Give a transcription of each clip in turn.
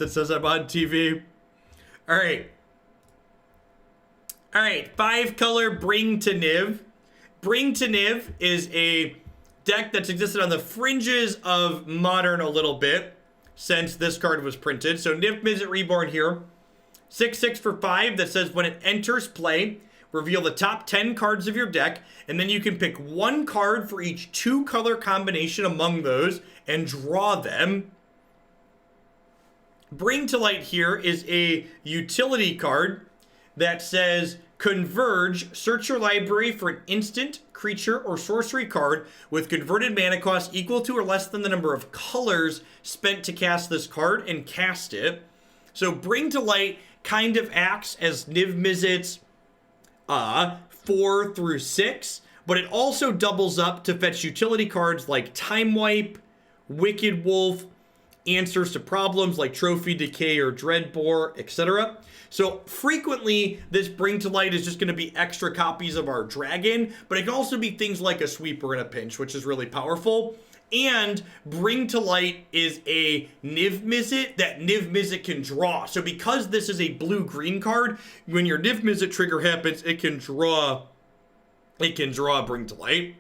that says I'm on TV. All right. All right, 5-color Bring to Niv. Bring to Niv is a deck that's existed on the fringes of Modern a little bit since this card was printed. So Niv-Mizzet Reborn here. 6/6 for 5 that says when it enters play, reveal the top 10 cards of your deck, and then you can pick one card for each 2-color combination among those and draw them. Bring to Light here is a utility card that says Converge, search your library for an instant, creature, or sorcery card with converted mana cost equal to or less than the number of colors spent to cast this card and cast it. So Bring to Light kind of acts as Niv-Mizzet's 4 through 6, but it also doubles up to fetch utility cards like Time Wipe, Wicked Wolf, answers to problems like Trophy Decay or Dreadbore, etc. So frequently, this Bring to Light is just going to be extra copies of our dragon, but it can also be things like a sweeper in a pinch, which is really powerful. And Bring to Light is a Niv-Mizzet that Niv-Mizzet can draw. So because this is a blue-green card, when your Niv-Mizzet trigger happens, it can draw Bring to Light.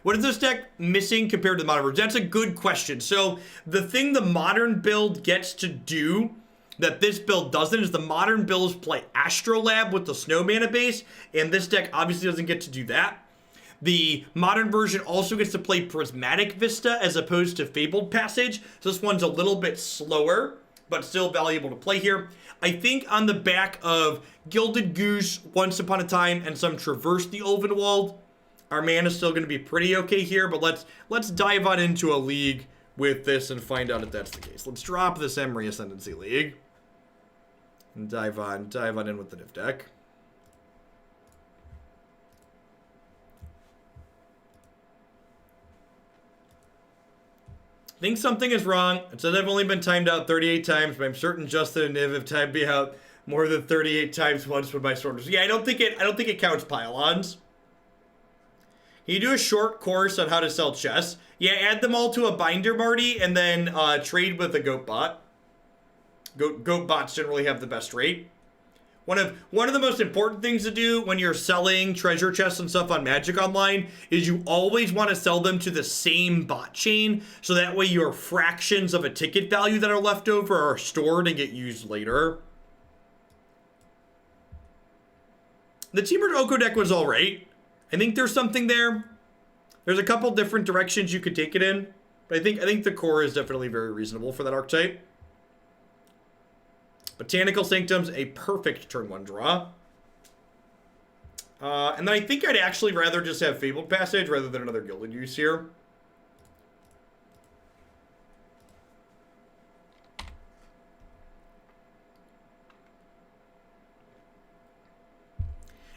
What is this deck missing compared to the Modern version? That's a good question. So the thing the Modern build gets to do that this build doesn't is the Modern builds play Astrolab with the Snow Mana base, and this deck obviously doesn't get to do that. The Modern version also gets to play Prismatic Vista as opposed to Fabled Passage, so this one's a little bit slower, but still valuable to play here. I think on the back of Gilded Goose, Once Upon a Time, and some Traverse the Ulvenwald, our mana is still going to be pretty okay here, but let's dive on into a league with this and find out if that's the case. Let's drop this Emery Ascendancy League and dive on in with the Niv deck. I think something is wrong. It says I've only been timed out 38 times, but I'm certain Justin and Niv have timed me out more than 38 times once with my sorters. Yeah, I don't think it counts pylons. Can you do a short course on how to sell chests? Yeah, add them all to a binder, Marty, and then trade with a goat bot. Goat bots generally have the best rate. One of the most important things to do when you're selling treasure chests and stuff on Magic Online is you always want to sell them to the same bot chain, so that way your fractions of a ticket value that are left over are stored and get used later. The Teamered Oko deck was alright. I think there's something there. There's a couple different directions you could take it in, but I think the core is definitely very reasonable for that archetype. Botanical Sanctum's a perfect turn 1 draw. And then I think I'd actually rather just have Fabled Passage rather than another Gilded Goose here.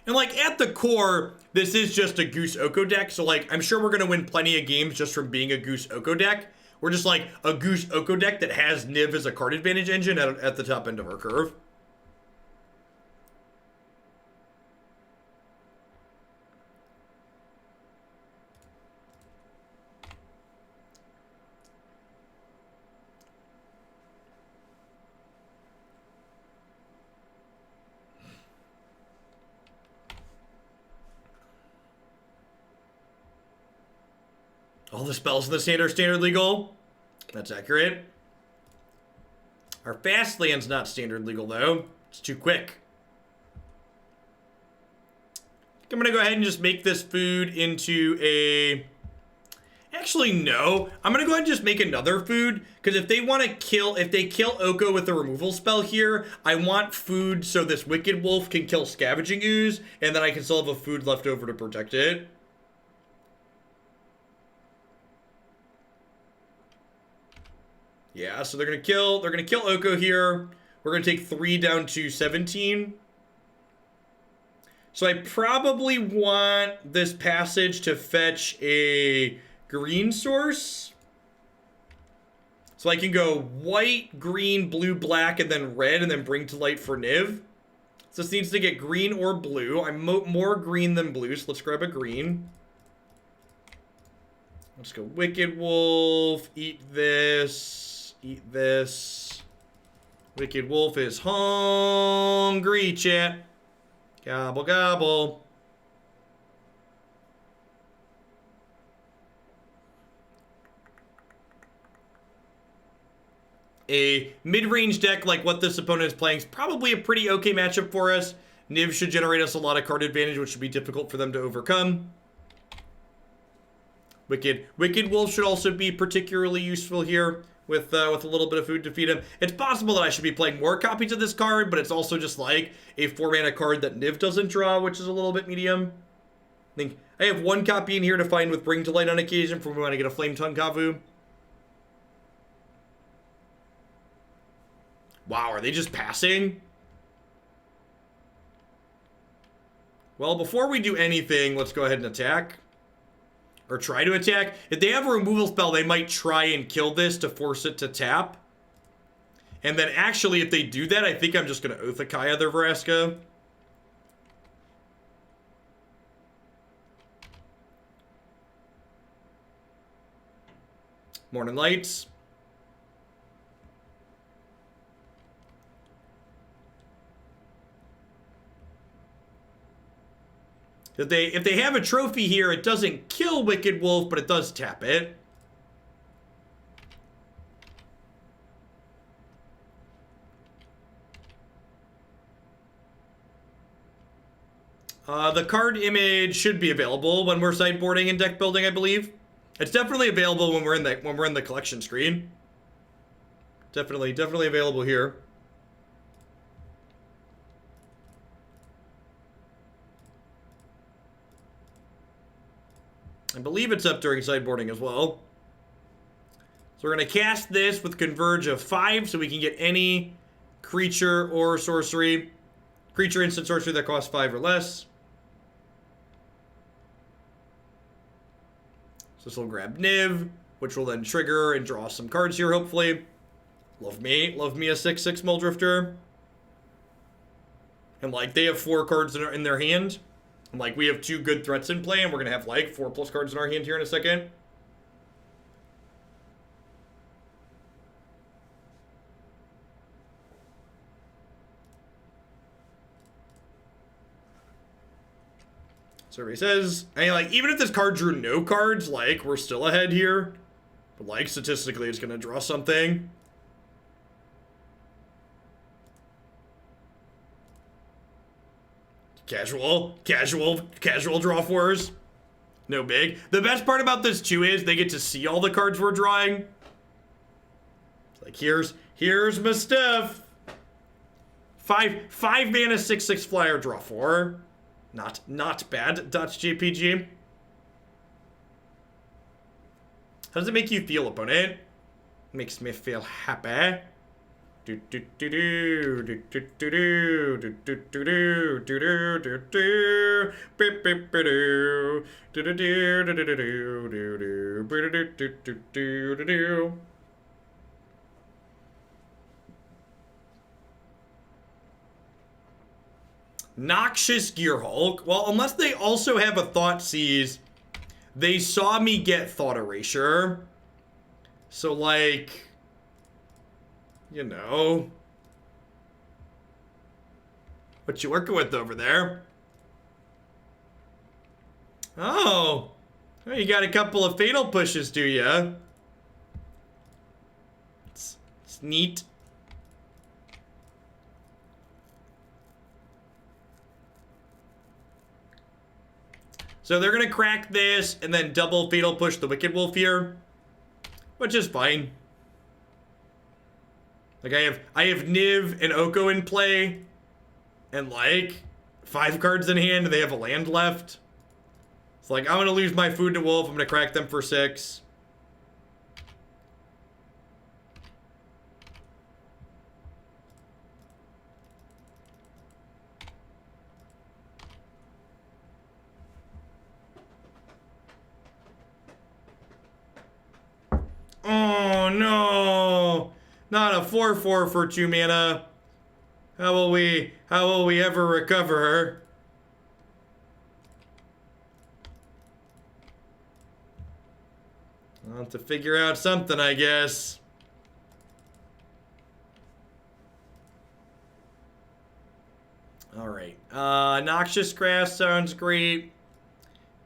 And like at the core, this is just a Goose Oko deck. So like I'm sure we're gonna win plenty of games just from being a Goose Oko deck. We're just like a Goose Oko deck that has Niv as a card advantage engine at the top end of our curve. All the spells in the standard legal. That's accurate. Our fast land's not standard legal though. It's too quick. I'm gonna go ahead and just make this food into a... Actually, no. I'm gonna go ahead and just make another food, because if they want to kill, if they kill Oko with a removal spell here, I want food so this Wicked Wolf can kill Scavenging Ooze, and then I can still have a food left over to protect it. Yeah, so they're gonna kill Oko here. We're gonna take 3 down to 17. So I probably want this passage to fetch a green source. So I can go white, green, blue, black, and then red, and then bring to light for Niv. So this needs to get green or blue. I'm more green than blue, so let's grab a green. Let's go Wicked Wolf, eat this, eat this. Wicked Wolf is hungry, chat. Gobble, gobble. A mid-range deck like what this opponent is playing is probably a pretty okay matchup for us. Niv should generate us a lot of card advantage, which should be difficult for them to overcome. Wicked Wolf should also be particularly useful here with a little bit of food to feed him. It's possible that I should be playing more copies of this card, but it's also just like a 4-mana card that Niv doesn't draw, which is a little bit medium. I think I have 1 copy in here to find with Bring to Light on occasion for when we want to get a Flame Tongue Kavu. Wow, are they just passing? Well, before we do anything, let's go ahead and attack. Or try to attack. If they have a removal spell, they might try and kill this to force it to tap. And then actually, if they do that, I think I'm just going to Oathakaya their Vraska. Morning Lights. If they have a trophy here, it doesn't kill Wicked Wolf, but it does tap it. The card image should be available when we're sideboarding and deck building, I believe. It's definitely available when we're in the collection screen. Definitely available here. I believe it's up during sideboarding as well. So we're going to cast this with Converge of 5 so we can get any creature or sorcery. Creature, instant, sorcery that costs 5 or less. So this will grab Niv, which will then trigger and draw some cards here, hopefully. Love me a 6/6 Muldrifter. And like, they have 4 cards in their hand. And like, we have 2 good threats in play, and we're gonna have like 4+ cards in our hand here in a second. Survey says, I mean, like, even if this card drew no cards, like, we're still ahead here. But like, statistically, it's gonna draw something. Casual draw fours. No big. The best part about this too is they get to see all the cards we're drawing. It's like, here's my stuff. 5 mana 6/6 flyer, draw 4. Not bad. .jpg. How does it make you feel, opponent? Makes me feel happy. Noxious Gearhulk. Well, unless they also have a Thought Seize, they saw me get Thought Erasure. So, like, you know, what you working with over there? Oh, you got a couple of fatal pushes, do ya? It's neat. So they're gonna crack this and then double fatal push the Wicked Wolf here, which is fine. Like, I have Niv and Oko in play, and like 5 cards in hand, and they have a land left. It's like, I'm gonna lose my food to Wolf. I'm gonna crack them for 6. Oh no! Not a 4/4 for 2 mana. How will we ever recover? I'll have to figure out something, I guess. Alright. Noxious Grasp sounds great.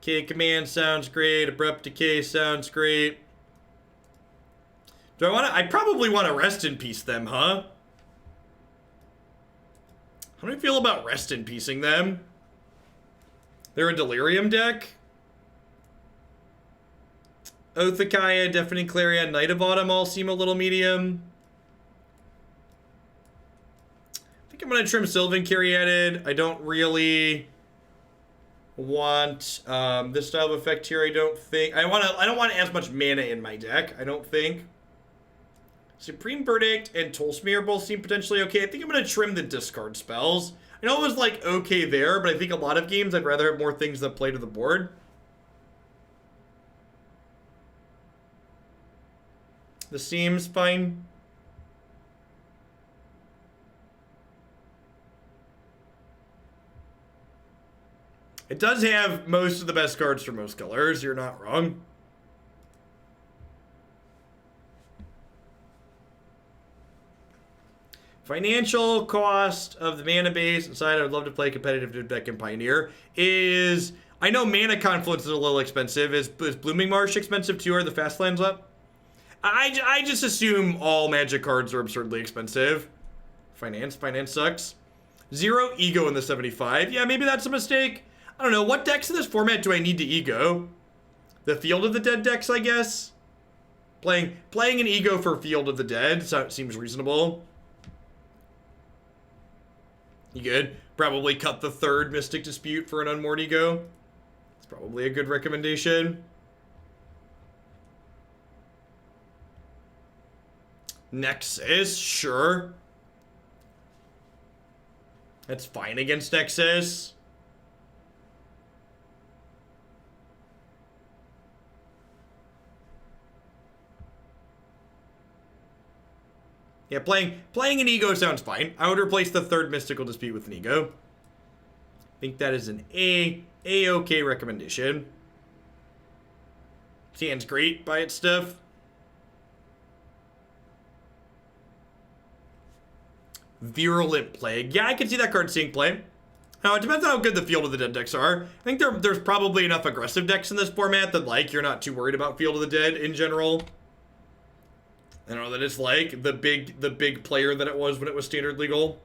K Command sounds great. Abrupt Decay sounds great. Do I want to... I probably want to Rest in Peace them, huh? How do I feel about Rest in Peacing them? They're a Delirium deck? Oathakaya, Deafening Clarion, Knight of Autumn all seem a little medium. I think I'm going to trim Sylvan Caryatid. I don't really want this style of effect here. I don't think... I don't want as much mana in my deck, I don't think. Supreme Verdict and Tolsimir both seem potentially okay. I think I'm going to trim the discard spells. I know it was, like, okay there, but I think a lot of games I'd rather have more things that play to the board. This seems fine. It does have most of the best cards for most colors. You're not wrong. Financial cost of the mana base inside. I would love to play competitive deck in Pioneer. Is... I know Mana Confluence is a little expensive. Is Blooming Marsh expensive too? Are the fast lands up? I just assume all Magic cards are absurdly expensive. Finance sucks. 0 Ego in the 75. Yeah, maybe that's a mistake. I don't know. What decks in this format do I need to Ego? The Field of the Dead decks, I guess? Playing an Ego for Field of the Dead seems reasonable. You good? Probably cut the 3rd Mystic Dispute for an Unmoored Ego. It's probably a good recommendation. Nexus, sure. That's fine against Nexus. Yeah, playing an Ego sounds fine. I would replace the 3rd Mystical Dispute with an Ego. I think that is an A-okay recommendation. Sounds great by its stuff. Virulent Plague. Yeah, I can see that card seeing play. Now, it depends on how good the Field of the Dead decks are. I think there's probably enough aggressive decks in this format that, like, you're not too worried about Field of the Dead in general. I don't know that it's like the big player that it was when it was standard legal.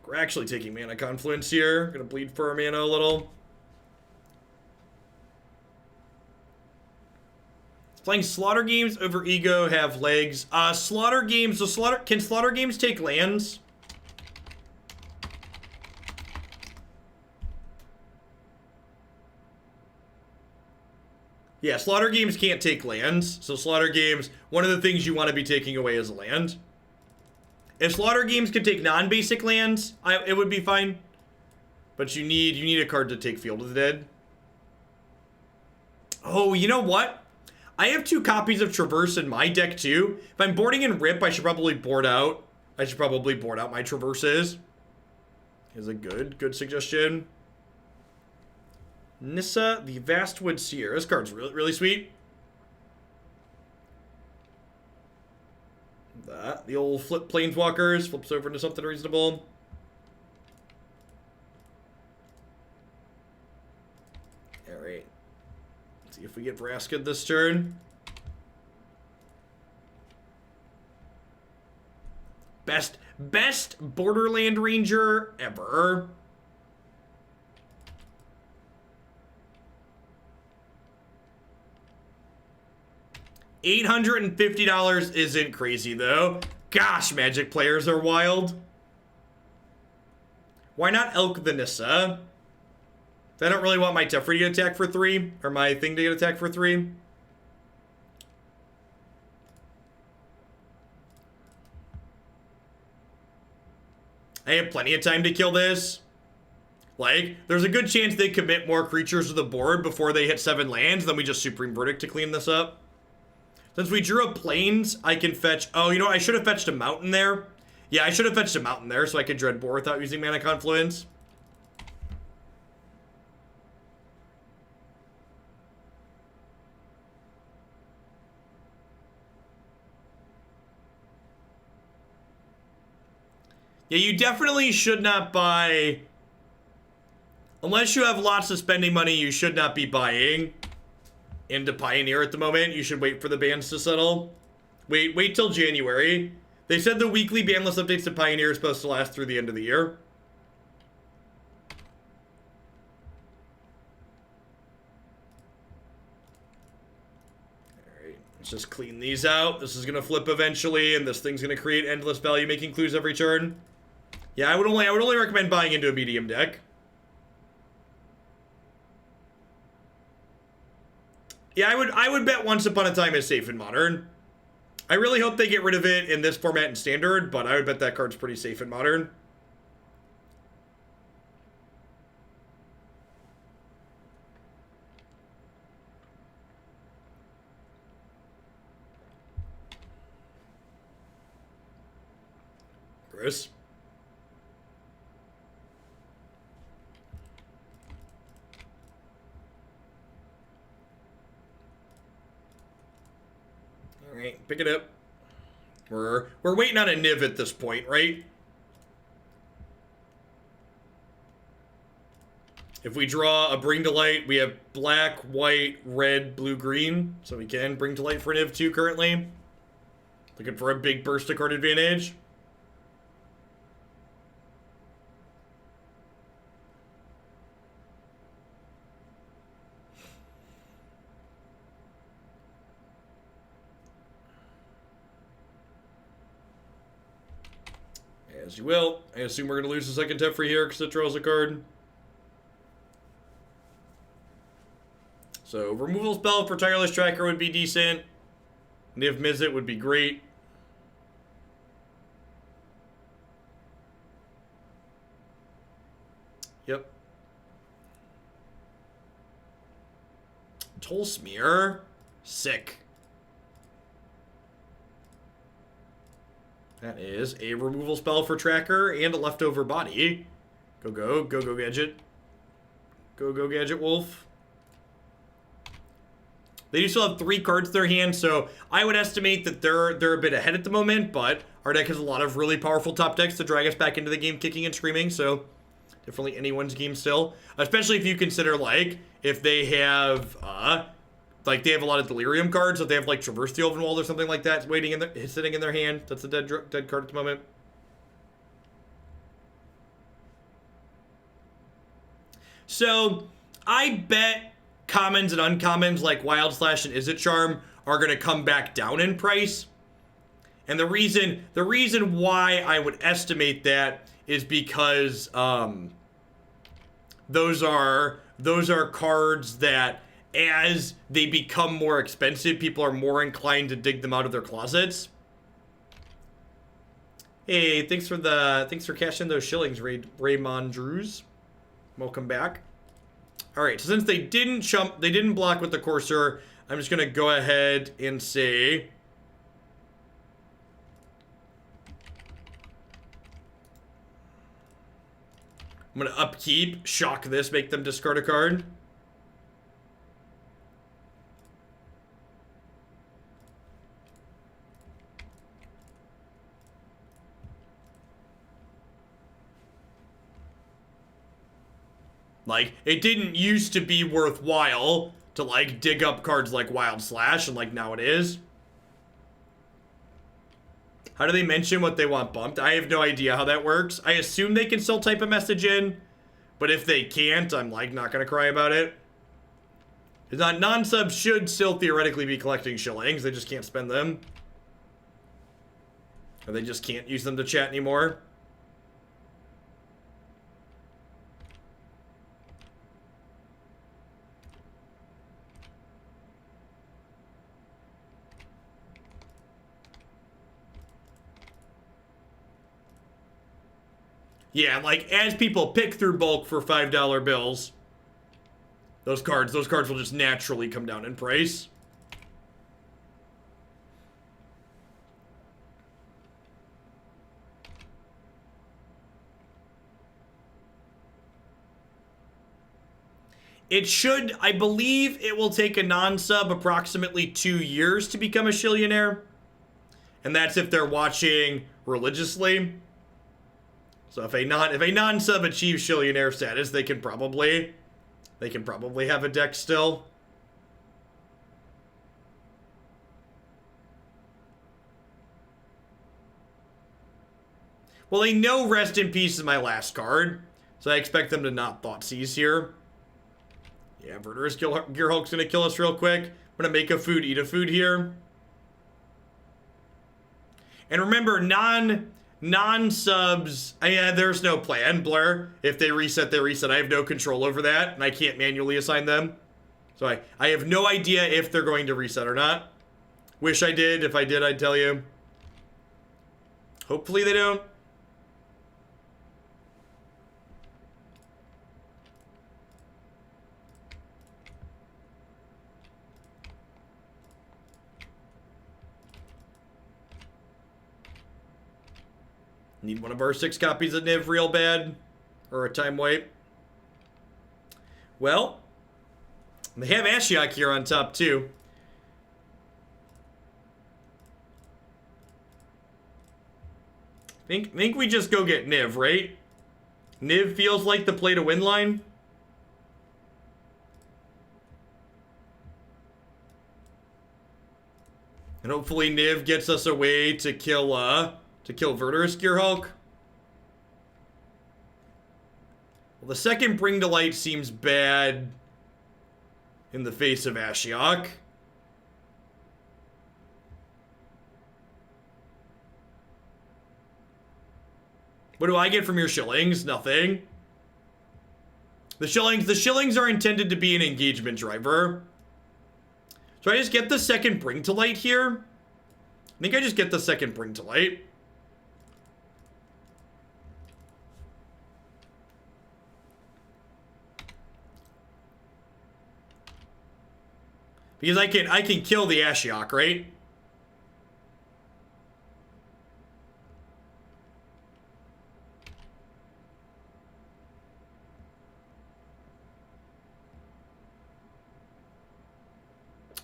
We're actually taking Mana Confluence here. Gonna bleed for our mana a little. Playing Slaughter Games over Ego have legs. Slaughter Games. So can Slaughter Games take lands? Yeah, Slaughter Games can't take lands. So Slaughter Games, one of the things you want to be taking away is a land. If Slaughter Games could take non-basic lands, it would be fine. But you need a card to take Field of the Dead. Oh, you know what? I have 2 copies of Traverse in my deck too. If I'm boarding in Rip, I should probably board out. I should probably board out my Traverses. Is a good suggestion. Nissa, the Vastwood Seer. This card's really sweet. The old flip Planeswalkers flips over into something reasonable. Alright. Let's see if we get Vraska this turn. Best Borderland Ranger ever. $850 isn't crazy, though. Gosh, Magic players are wild. Why not Elk the Nissa? I don't really want my Teferi to get attacked for 3. Or my thing to get attacked for 3. I have plenty of time to kill this. Like, there's a good chance they commit more creatures to the board before they hit 7 lands, then we just Supreme Verdict to clean this up. Since we drew a Plains, I can fetch... Oh, you know what? I should have fetched a Mountain there. Yeah, I should have fetched a Mountain there so I could Dreadbore without using Mana Confluence. Yeah, you definitely should not buy... Unless you have lots of spending money, you should not be buying into Pioneer at the moment. You should wait for the bans to settle. Wait till January. They said the weekly ban list updates to Pioneer is supposed to last through the end of the year. Alright, let's just clean these out. This is going to flip eventually, and this thing's going to create endless value-making clues every turn. Yeah, I would only recommend buying into a medium deck. Yeah, I would bet Once Upon a Time is safe in Modern. I really hope they get rid of it in this format in Standard, but I would bet that card's pretty safe in Modern. Chris? Alright, pick it up. We're waiting on a Niv at this point, right? If we draw a Bring to Light, we have black, white, red, blue, green. So we can Bring to Light for Niv 2 currently. Looking for a big burst of card advantage. As you will. I assume we're going to lose the second Teferi here because it draws a card. So, removal spell for Tireless Tracker would be decent. Niv-Mizzet would be great. Yep. Tolsimir. Sick. That is a removal spell for Tracker and a leftover body. Go, Gadget. Go, Gadget Wolf. They do still have 3 cards in their hand, so I would estimate that they're a bit ahead at the moment, but our deck has a lot of really powerful top decks to drag us back into the game kicking and screaming, so definitely anyone's game still. Especially if you consider, like, if they have, like, they have a lot of Delirium cards, so if they have, like, Traverse the Ulvenwald or something like that waiting in their, sitting in their hand. That's a dead card at the moment. So, I bet commons and uncommons like Wild Slash and Izzet Charm are going to come back down in price. And the reason why I would estimate that is because those are cards that, as they become more expensive, people are more inclined to dig them out of their closets. Hey, thanks for cashing those shillings, Raymond Drews. Welcome back. All right, so since they didn't block with the Courser, I'm just gonna go ahead and say, I'm gonna upkeep, shock this, make them discard a card. Like, it didn't used to be worthwhile to, like, dig up cards like Wild Slash, and, like, now it is. How do they mention what they want bumped? I have no idea how that works. I assume they can still type a message in, but if they can't, I'm, like, not gonna cry about it. Non-subs should still theoretically be collecting shillings, they just can't spend them. Or they just can't use them to chat anymore. Yeah, like, as people pick through bulk for $5 bills, those cards will just naturally come down in price. It should, I believe it will take a non-sub approximately 2 years to become a shillionaire. And that's if they're watching religiously. So if a non-sub achieves Shillionaire status, they can probably have a deck still. Well, they know Rest in Peace is my last card, so I expect them to not Thought Seize here. Yeah, Verdurous Gearhulk's gonna kill us real quick. I'm gonna make a food, eat a food here. And remember, non-subs, yeah, there's no plan, Blur. If they reset, they reset. I have no control over that, and I can't manually assign them. So I have no idea if they're going to reset or not. Wish I did. If I did, I'd tell you. Hopefully they don't. Need one of our 6 copies of Niv real bad. Or a time wipe. Well, they have Ashiok here on top too. Think we just go get Niv, right? Niv feels like the play to win line. And hopefully Niv gets us a way to kill Verdurous Gearhulk. Well, the second Bring to Light seems bad in the face of Ashiok. What do I get from your shillings? Nothing. The shillings are intended to be an engagement driver. So I just get the second Bring to Light here. I think I just get the second Bring to Light. Because I can kill the Ashiok, right?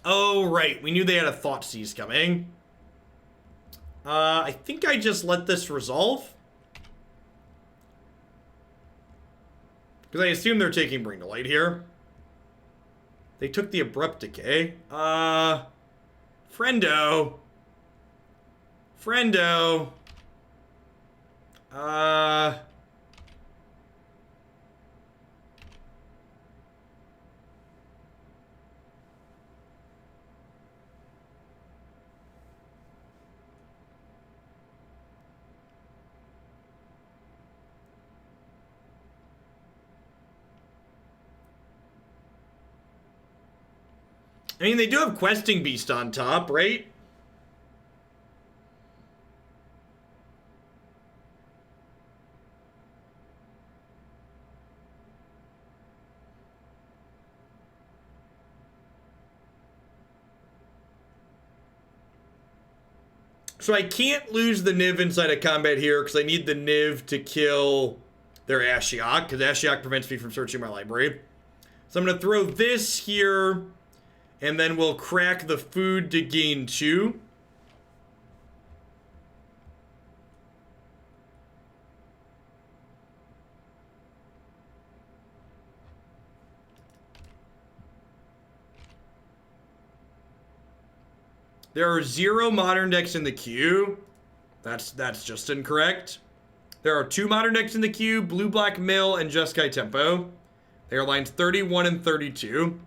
Oh, right. We knew they had a Thought Seize coming. I think I just let this resolve. Because I assume they're taking Bring to Light here. They took the Abrupt Decay. Friendo. I mean, they do have Questing Beast on top, right? So I can't lose the Niv inside of combat here because I need the Niv to kill their Ashiok, because Ashiok prevents me from searching my library. So I'm going to throw this here, and then we'll crack the food to gain 2. There are 0 modern decks in the queue. That's just incorrect. There are 2 modern decks in the queue, Blue Black Mill and Jeskai Tempo. They are lines 31 and 32.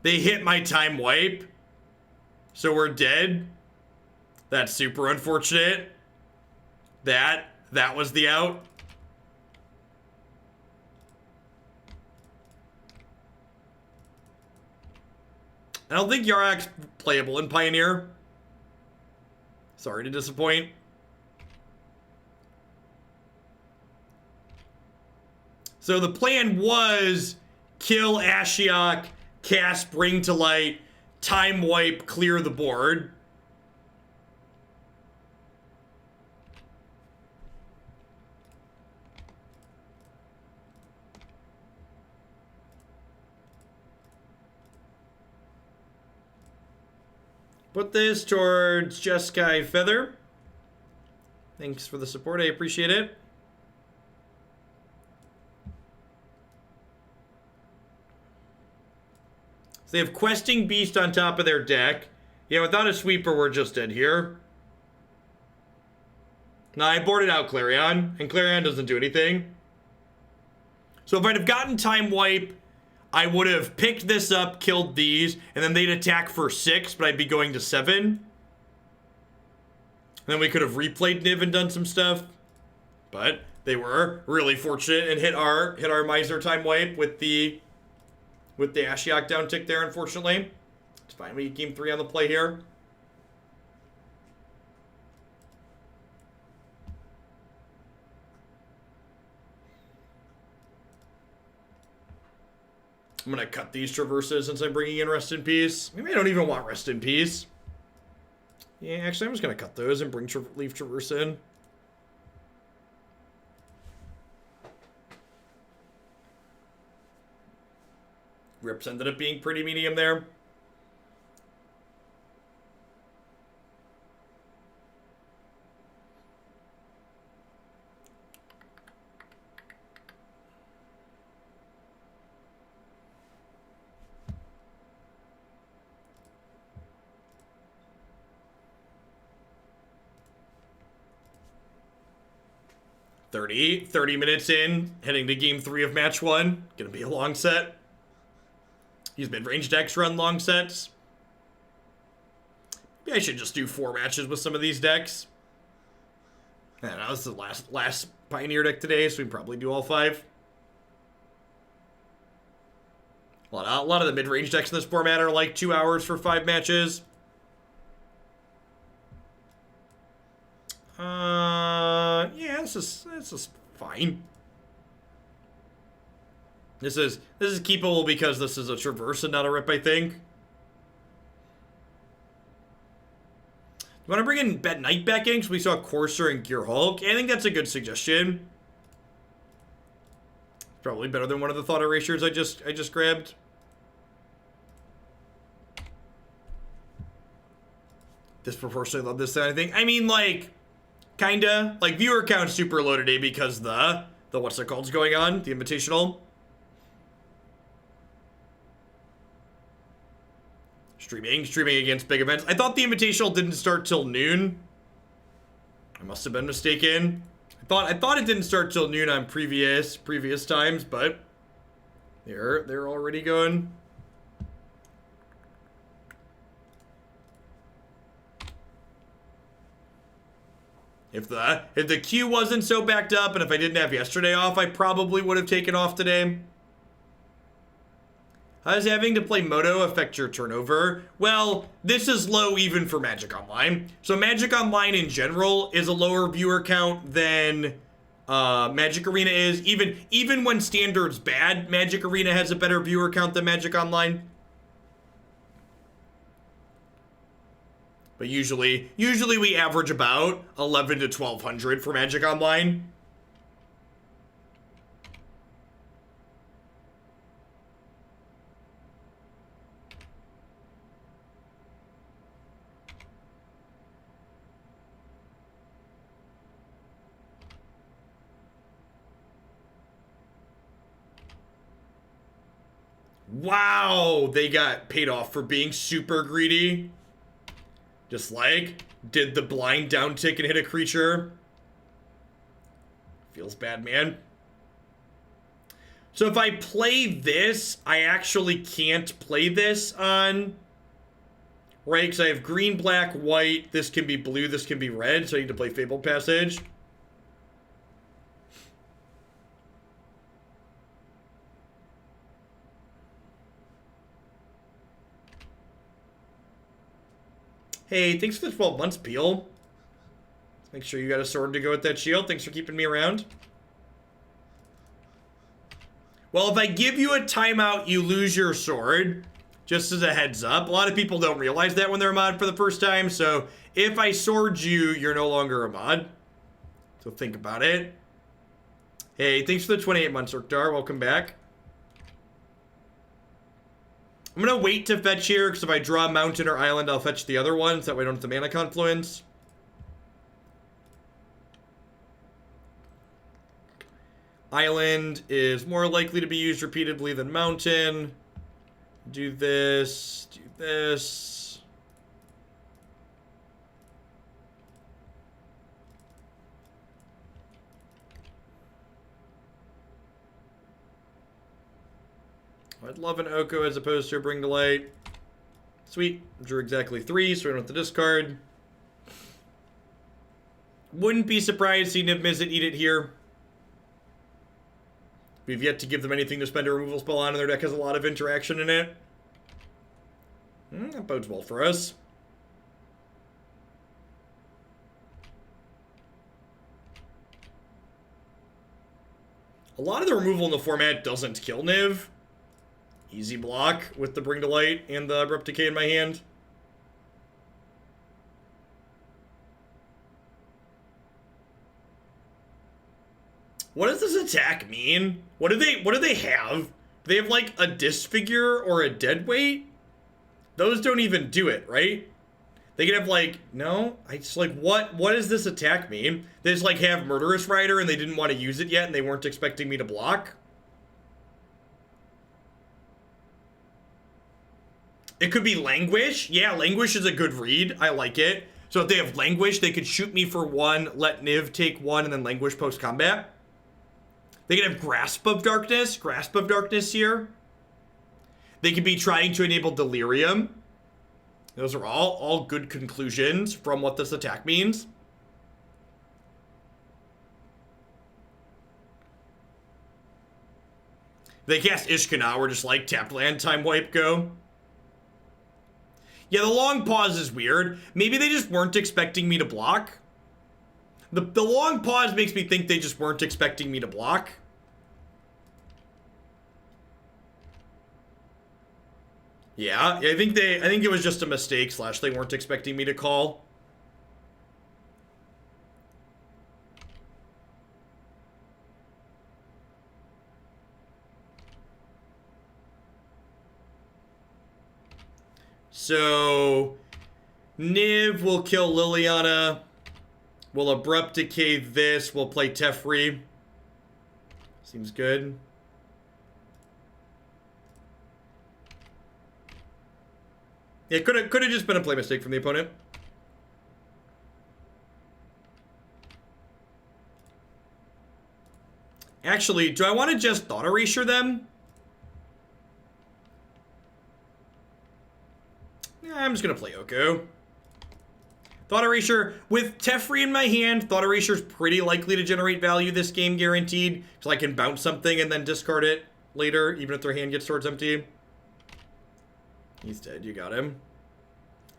They hit my time wipe, so we're dead. That's super unfortunate. That was the out. I don't think Yarak's playable in Pioneer. Sorry to disappoint. So the plan was kill Ashiok, cast Bring to Light, time wipe, clear the board. Put this towards Jeskai Feather. Thanks for the support. I appreciate it. So they have Questing Beast on top of their deck. Yeah, without a sweeper, we're just dead here. Now, I boarded out Clarion, and Clarion doesn't do anything. So if I'd have gotten Time Wipe, I would have picked this up, killed these, and then they'd attack for 6, but I'd be going to 7. And then we could have replayed Niv and done some stuff. But they were really fortunate and hit our Miser Time Wipe with the Ashiok down tick there, unfortunately. It's fine, we get game 3 on the play here. I'm going to cut these Traverses since I'm bringing in Rest in Peace. Maybe I don't even want Rest in Peace. Yeah, actually, I'm just going to cut those and bring leave Traverse in. Rips ended up being pretty medium there. Thirty minutes in, heading to game 3 of match 1. Gonna be a long set. These mid-range decks run long sets. Maybe I should just do 4 matches with some of these decks. I don't know, this is the last Pioneer deck today, so we can probably do all 5. A lot of the mid-range decks in this format are like 2 hours for 5 matches. Yeah, this is fine. This is keepable because this is a Traverse and not a Rip, I think. You want to bring in Bet Knight back in because we saw Courser and Gear Hulk? I think that's a good suggestion. Probably better than one of the Thought Erasures I just grabbed. Disproportionately love this kind of thing. I mean, like, kinda. Like, viewer count super low today because the what's it called's going on? The Invitational. Streaming against big events. I thought the Invitational didn't start till noon. I must have been mistaken. I thought it didn't start till noon on previous times, but they're already going. If the queue wasn't so backed up and if I didn't have yesterday off, I probably would have taken off today. How does having to play Moto affect your turnover? Well, this is low even for Magic Online. So Magic Online in general is a lower viewer count than Magic Arena is. Even when Standard's bad, Magic Arena has a better viewer count than Magic Online. But usually we average about 11 to 1200 for Magic Online. Wow, they got paid off for being super greedy. Just like, did the blind down tick and hit a creature. Feels bad, man. So if I play this, I actually can't play this on... Right, because I have green, black, white. This can be blue, this can be red. So I need to play Fabled Passage. Hey, thanks for the 12 months, Peel. Make sure you got a sword to go with that shield. Thanks for keeping me around. Well, if I give you a timeout, you lose your sword. Just as a heads up. A lot of people don't realize that when they're a mod for the first time. So, if I sword you, you're no longer a mod. So, think about it. Hey, thanks for the 28 months, Urkdar. Welcome back. I'm going to wait to fetch here, because if I draw a mountain or island, I'll fetch the other ones. That way I don't have the Mana Confluence. Island is more likely to be used repeatedly than mountain. Do this, do this. I'd love an Oko as opposed to a Bring to Light. Sweet. Drew exactly 3, so we don't have to discard. Wouldn't be surprised to see Niv-Mizzet eat it here. We've yet to give them anything to spend a removal spell on, and their deck has a lot of interaction in it. That bodes well for us. A lot of the removal in the format doesn't kill Niv. Easy block with the Bring to Light and the Abrupt Decay in my hand. What does this attack mean? What do they have? Do they have like a Disfigure or a Deadweight? Those don't even do it, right? They could have like, no, I just like, what does this attack mean? They just like have Murderous Rider and they didn't want to use it yet and they weren't expecting me to block? It could be Languish. Yeah, Languish is a good read. I like it. So if they have Languish, they could shoot me for 1, let Niv take 1, and then Languish post-combat. They could have Grasp of Darkness here. They could be trying to enable Delirium. Those are all good conclusions from what this attack means. They cast Ishkana, we're just like, tapped land, time wipe, go. Yeah, the long pause is weird. Maybe they just weren't expecting me to block. The long pause makes me think they just weren't expecting me to block. Yeah, I think it was just a mistake / they weren't expecting me to call. So, Niv will kill Liliana. We'll Abrupt Decay this. We'll play Teferi. Seems good. Yeah, could have just been a play mistake from the opponent. Actually, do I want to just Thought Erasure them? I'm just going to play Oko. Thought Erasure, with Teferi in my hand, Thought Erasure is pretty likely to generate value this game, guaranteed. So I can bounce something and then discard it later, even if their hand gets towards empty. He's dead, you got him.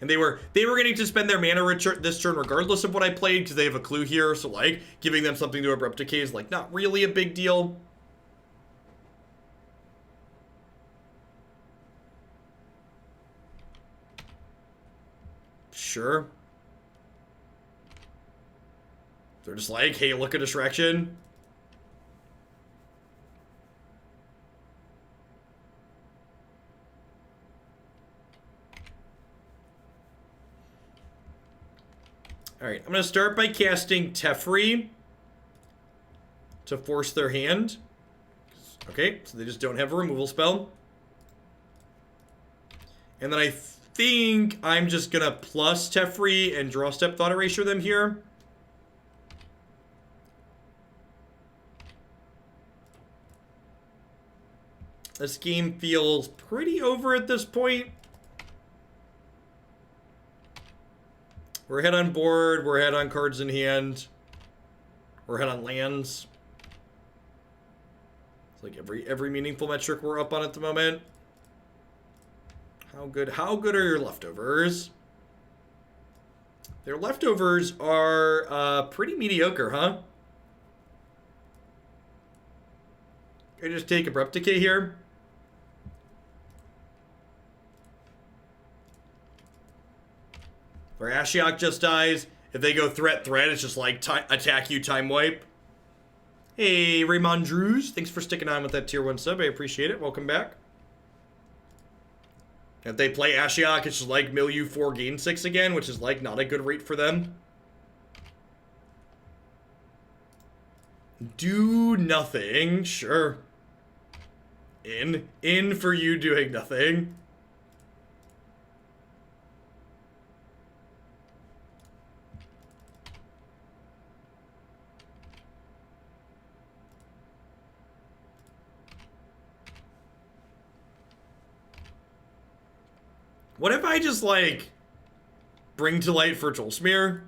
And they were getting to spend their mana this turn regardless of what I played, because they have a clue here, so like, giving them something to Abrupt Decay is like, not really a big deal. Sure. They're just like, hey, look at distraction. Alright, I'm going to start by casting Teferi to force their hand. Okay, so they just don't have a removal spell. And then I think I'm just going to plus Teferi and draw step Thought Erasure them here. This game feels pretty over at this point. We're ahead on board, we're ahead on cards in hand. We're ahead on lands. It's like every meaningful metric we're up on at the moment. How good are your leftovers? Their leftovers are pretty mediocre, huh? Can I just take Abrupt Decay here? Or Ashiok just dies. If they go threat, it's just like attack you, time wipe. Hey, Raymond Drews. Thanks for sticking on with that tier 1 sub. I appreciate it. Welcome back. If they play Ashiok, it's just like mill you 4, gain 6 again, which is like not a good rate for them. Do nothing, sure. In for you doing nothing. What if I just, like, bring to light for Tolsimir?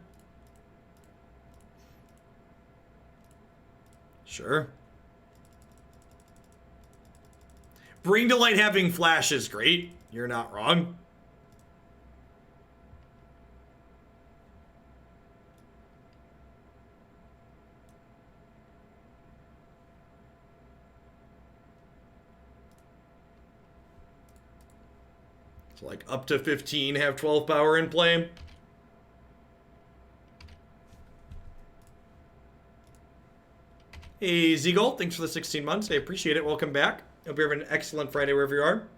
Sure. Bring to light having flash is great. You're not wrong. So like up to 15, have 12 power in play. Hey, Zeagle, thanks for the 16 months. I appreciate it. Welcome back. Hope you're having an excellent Friday wherever you are.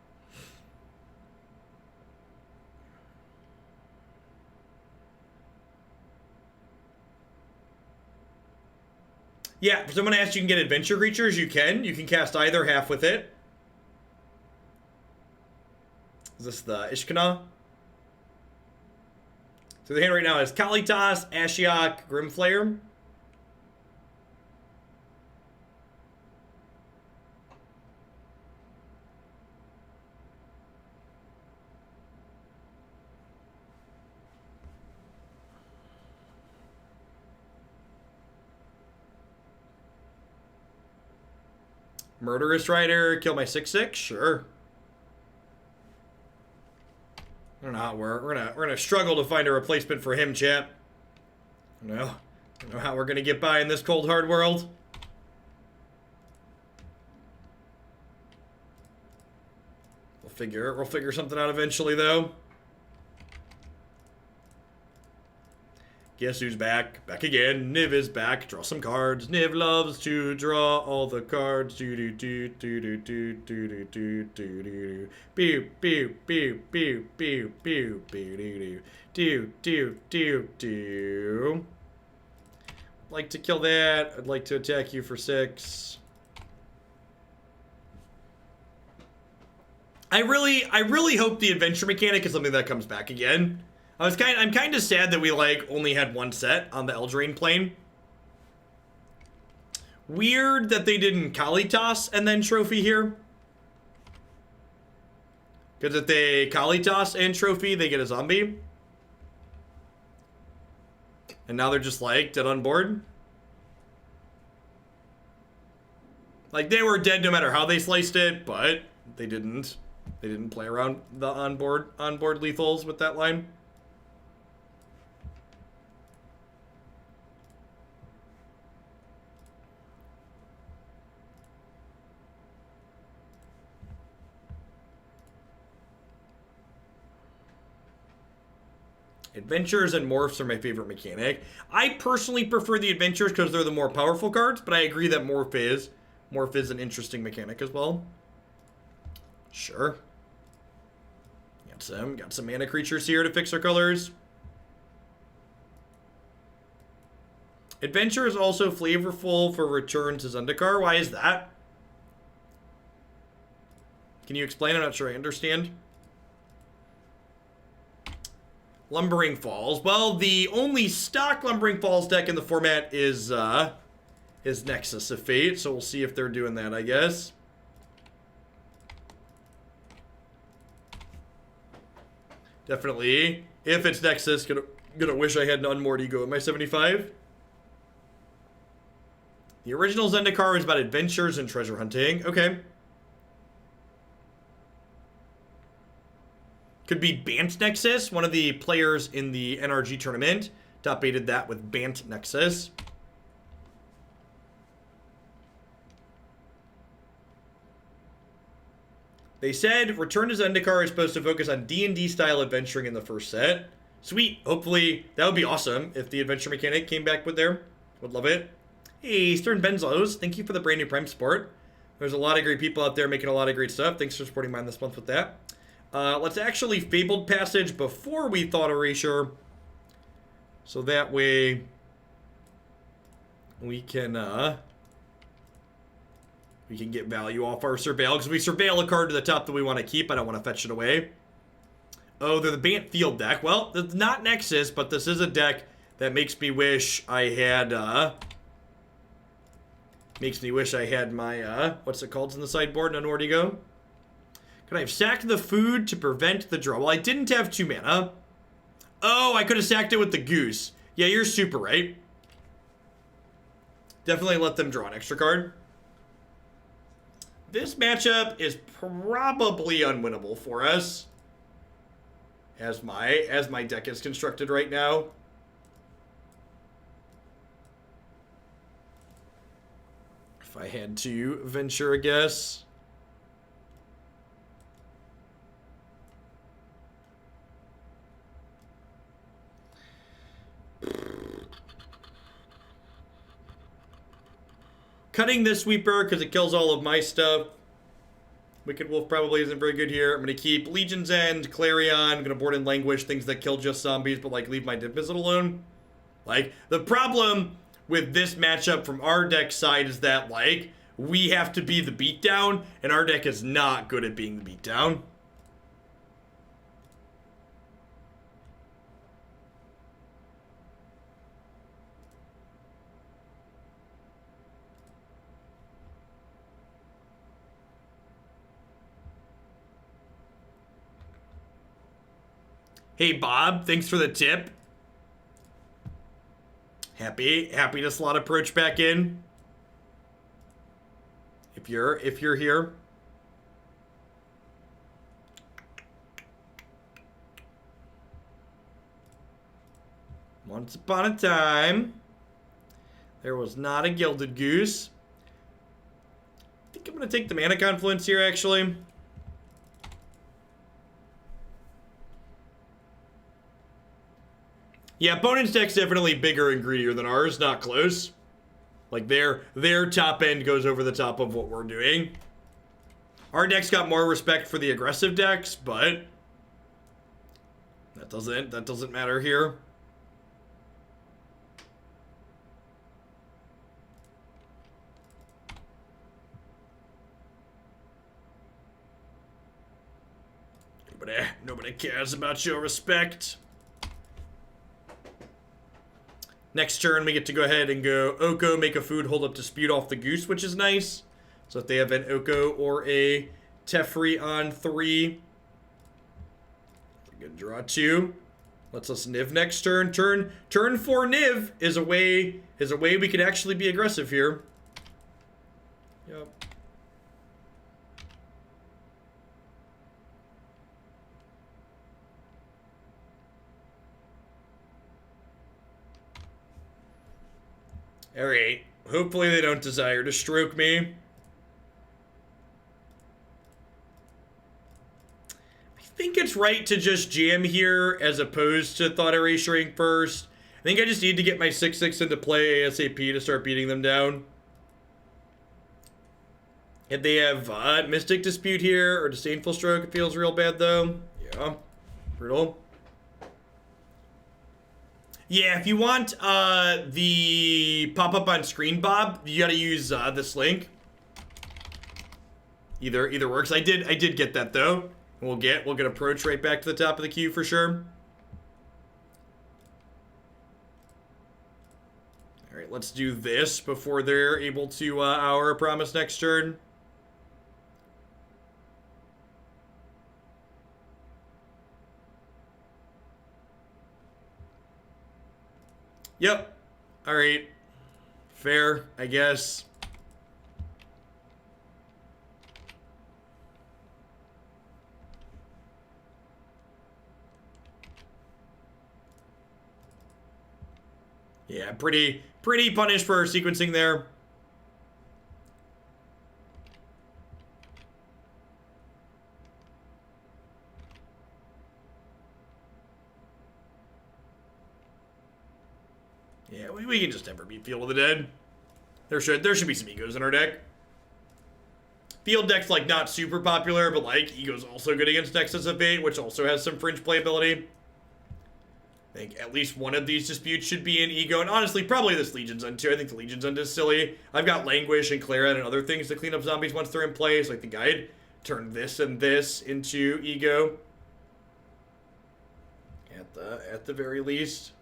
Yeah, if someone asks you can get adventure creatures, you can. You can cast either half with it. Is this the Ishkana? So the hand right now is Kalitas, Ashiok, Grimflayer. Murderous Rider, kill my 6/6, sure. I don't know how we're gonna struggle to find a replacement for him, chap. I don't know how we're gonna get by in this cold hard world. We'll figure something out eventually though. Guess who's back? Back again. Niv is back. Draw some cards. Niv loves to draw all the cards. Do do do do do do do do do do do. Pew pew pew pew pew pew pew do do do do do. Like to kill that. I'd like to attack you for 6. I really hope the adventure mechanic is something that comes back again. I'm kind of sad that we like only had one set on the Eldraine plane. Weird that they didn't Kalitas and then trophy here. Because if they Kalitas and trophy, they get a zombie. And now they're just like dead on board. Like they were dead no matter how they sliced it, but they didn't. They didn't play around the onboard lethals with that line. Adventures and Morphs are my favorite mechanic. I personally prefer the Adventures because they're the more powerful cards, but I agree that Morph is an interesting mechanic as well. Sure. Got some mana creatures here to fix our colors. Adventure is also flavorful for return to Zendikar. Why is that? Can you explain? I'm not sure I understand. Lumbering Falls. Well, the only stock Lumbering Falls deck in the format is Nexus of Fate, so we'll see if they're doing that, I guess. Definitely. If it's Nexus, gonna wish I had an Unmoored Ego in my 75. The original Zendikar is about adventures and treasure hunting. Okay. Could be Bant Nexus. One of the players in the NRG tournament top 8'd that with Bant Nexus. They said Return to Zendikar is supposed to focus on D&D style adventuring in the first set. Sweet. Hopefully, that would be awesome if the adventure mechanic came back with there. Would love it. Hey, Stern Benzos, thank you for the brand new Prime support. There's a lot of great people out there making a lot of great stuff. Thanks for supporting mine this month with that. Let's actually Fabled Passage before we Thought Erasure. So that way we can get value off our Surveil. Because we Surveil a card to the top that we want to keep. I don't want to fetch it away. Oh, they're the Bant Field deck. Well, it's not Nexus, but this is a deck that makes me wish I had, my, what's it called in the sideboard? Unmoored Ego? Could I have sacked the food to prevent the draw? Well, I didn't have 2 mana. Oh, I could have sacked it with the Goose. Yeah, you're super right. Definitely let them draw an extra card. This matchup is probably unwinnable for us. As my deck is constructed right now. If I had to venture a guess. Cutting this Sweeper because it kills all of my stuff. Wicked Wolf probably isn't very good here. I'm going to keep Legion's End, Clarion. I'm going to board in Languish, things that kill just zombies, but, like, leave my Niv-Mizzet alone. Like, the problem with this matchup from our deck side is that, like, we have to be the beatdown, and our deck is not good at being the beatdown. Hey, Bob, thanks for the tip. Happy to slot Approach back in. If you're here. Once upon a time, there was not a Gilded Goose. I think I'm going to take the Mana Confluence here, actually. Yeah, opponent's deck's definitely bigger and greedier than ours, not close. Like, their top end goes over the top of what we're doing. Our deck's got more respect for the aggressive decks, but that doesn't matter here. Nobody cares about your respect. Next turn, we get to go ahead and go Oko, make a food, hold up dispute off the Goose, which is nice. So if they have an Oko or a Teferi on 3, good draw 2. Lets us Niv next turn. Turn 4 Niv is a way we could actually be aggressive here. Yep. Alright, hopefully they don't desire to stroke me. I think it's right to just jam here as opposed to Thought Erasuring first. I think I just need to get my 6/6 into play ASAP to start beating them down. If they have Mystic Dispute here or Disdainful Stroke, it feels real bad though. Yeah, brutal. Yeah, if you want the pop-up on screen, Bob, you gotta use this link. Either works. I did get that though. We'll get Approach right back to the top of the queue for sure. Alright, let's do this before they're able to hour a promise next turn. Yep. Alright. Fair, I guess. Yeah, pretty punished for sequencing there. Yeah, we can just never beat Field of the Dead. There should be some egos in our deck. Field deck's like not super popular, but like Ego's also good against Nexus of Fate, which also has some fringe playability. I think at least one of these disputes should be in Ego, and honestly, probably this Legion's End too. I think the Legion's End is silly. I've got Languish and Clarion and other things to clean up zombies once they're in place. Like the guide, turn this and this into Ego. At the very least.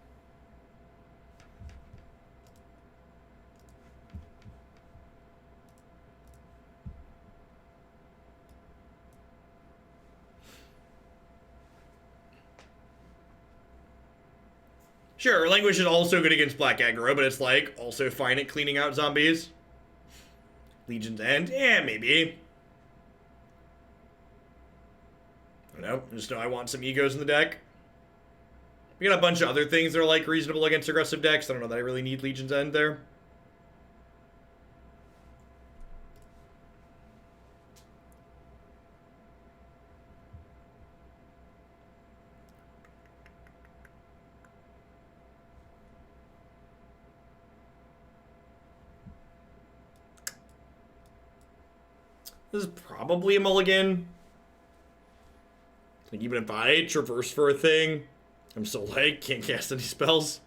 Sure, Languish is also good against Black Aggro, but it's like also fine at cleaning out zombies. Legion's End? Yeah, maybe. I don't know. Just know I want some Egos in the deck. We got a bunch of other things that are like reasonable against aggressive decks. I don't know that I really need Legion's End there. This is probably a mulligan. Like, even if I traverse for a thing, I'm still like, can't cast any spells.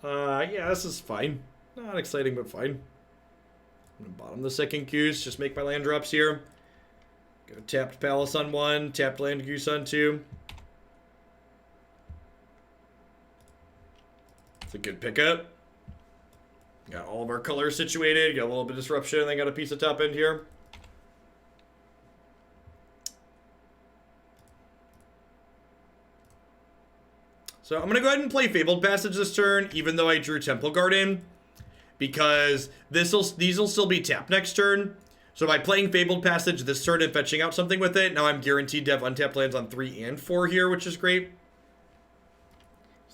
Yeah, this is fine. Not exciting, but fine. I'm gonna bottom the second Goose, just make my land drops here. Go tapped Palace on 1, tapped Land Goose on 2. It's a good pickup. Got all of our colors situated, got a little bit of disruption, and then got a piece of top end here. So I'm going to go ahead and play Fabled Passage this turn, even though I drew Temple Garden, because these will still be tapped next turn. So by playing Fabled Passage this turn and fetching out something with it, now I'm guaranteed to have untapped lands on 3 and 4 here, which is great.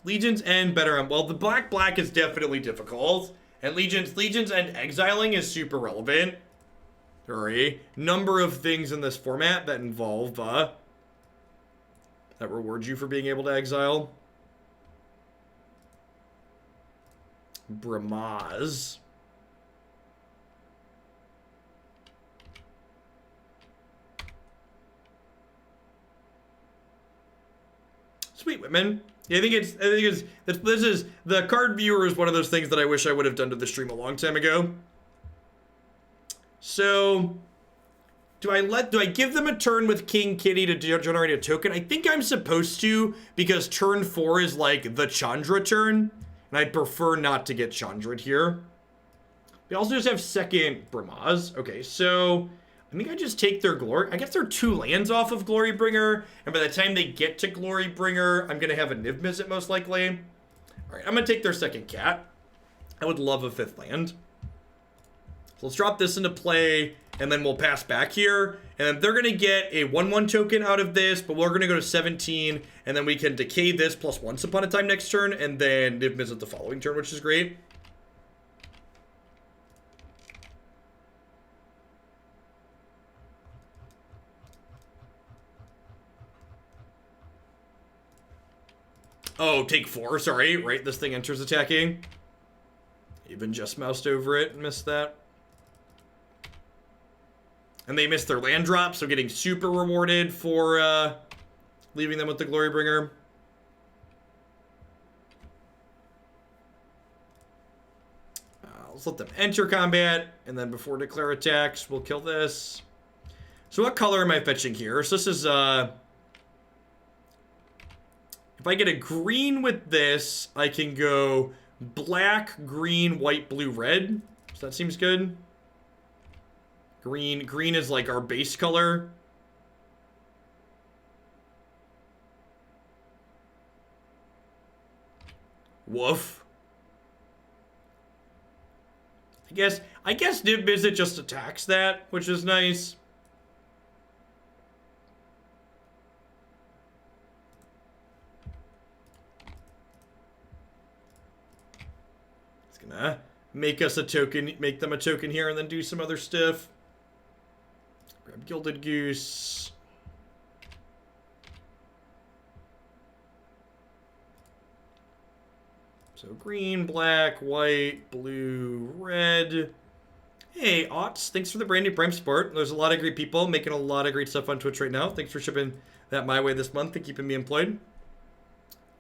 Legion's End better on, well, the black is definitely difficult, and Legion's End exiling is super relevant. There are a number of things in this format that involve that reward you for being able to exile. Bramaz. Sweet Women. Yeah, I think this is the card viewer is one of those things that I wish I would have done to the stream a long time ago. So, do I give them a turn with King Kitty to generate a token? I think I'm supposed to, because turn 4 is like the Chandra turn, and I'd prefer not to get Chandra'd here. We also just have second Bramaz. Okay, so I think I just take their Glory. I guess they're 2 lands off of Glorybringer, and by the time they get to Glorybringer, I'm going to have a Niv-Mizzet most likely. All right, I'm going to take their second cat. I would love a 5th land. So let's drop this into play, and then we'll pass back here. And they're going to get a 1/1 token out of this, but we're going to go to 17, and then we can decay this plus Once Upon a Time next turn, and then Niv-Mizzet the following turn, which is great. Oh, take 4, sorry. Right, this thing enters attacking. Even just moused over it and missed that. And they missed their land drop, so getting super rewarded for leaving them with the Glorybringer. Let's let them enter combat, and then before declare attacks, we'll kill this. So what color am I fetching here? So this is, if I get a green with this, I can go black, green, white, blue, red. So that seems good. Green is like our base color. Woof. I guess Niv-Mizzet just attacks that, which is nice. It's gonna make us a token, make them a token here, and then do some other stuff. Grab Gilded Goose. So green, black, white, blue, red. Hey, Otts, thanks for the brand new Prime support. There's a lot of great people making a lot of great stuff on Twitch right now. Thanks for shipping that my way this month and keeping me employed.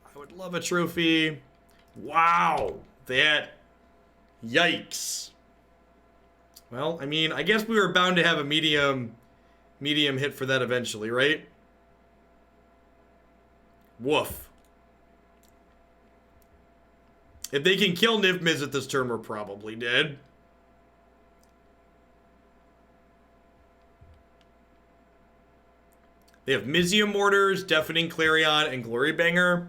I would love a trophy. Wow, that, yikes. Well, I mean, I guess we were bound to have a medium hit for that eventually, right? Woof. If they can kill Niv-Mizzet this turn, we're probably dead. They have Mizzium Mortars, Deafening Clarion, and Glory Banger.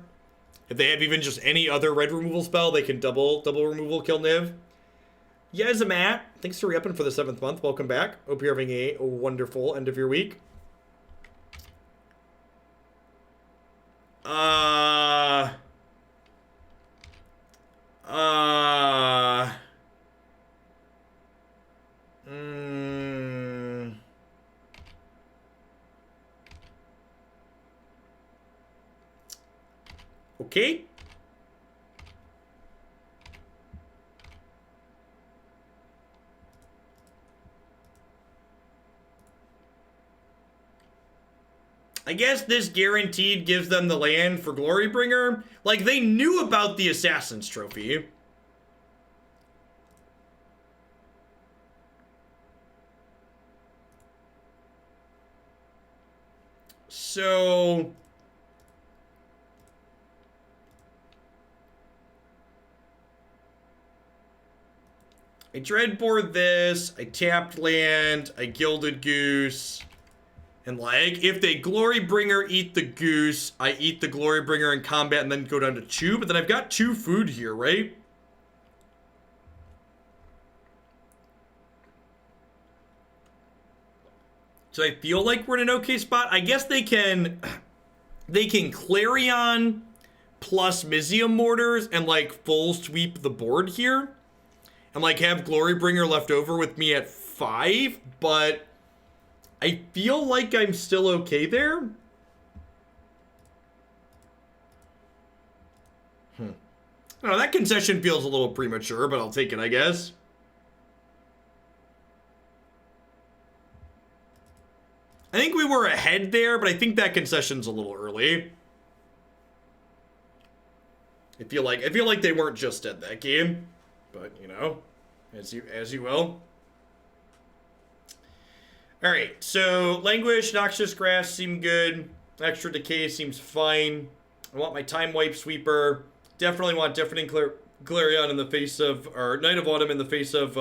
If they have even just any other red removal spell, they can double removal kill Niv. Yes, Matt. Thanks for re-upping for the 7th month. Welcome back. Hope you're having a wonderful end of your week. Okay. I guess this guaranteed gives them the land for Glorybringer. Like, they knew about the Assassin's Trophy. So... I Dreadbore this, I tapped land, I Gilded Goose, and like, if they Glorybringer eat the Goose, I eat the Glorybringer in combat and then go down to 2, but then I've got 2 food here, right? So I feel like we're in an okay spot. I guess they can Clarion plus Mizzium Mortars and like full sweep the board here. And like have Glorybringer left over with me at 5, but I feel like I'm still okay there. I don't know, that concession feels a little premature, but I'll take it, I guess. I think we were ahead there, but I think that concession's a little early. I feel like they weren't just at that game. But, you know, as you will. Alright, so Languish, Noxious Grasp seem good. Extra Decay seems fine. I want my Time Wipe Sweeper. Definitely want Deafening Clarion in the face of, or Night of Autumn in the face of,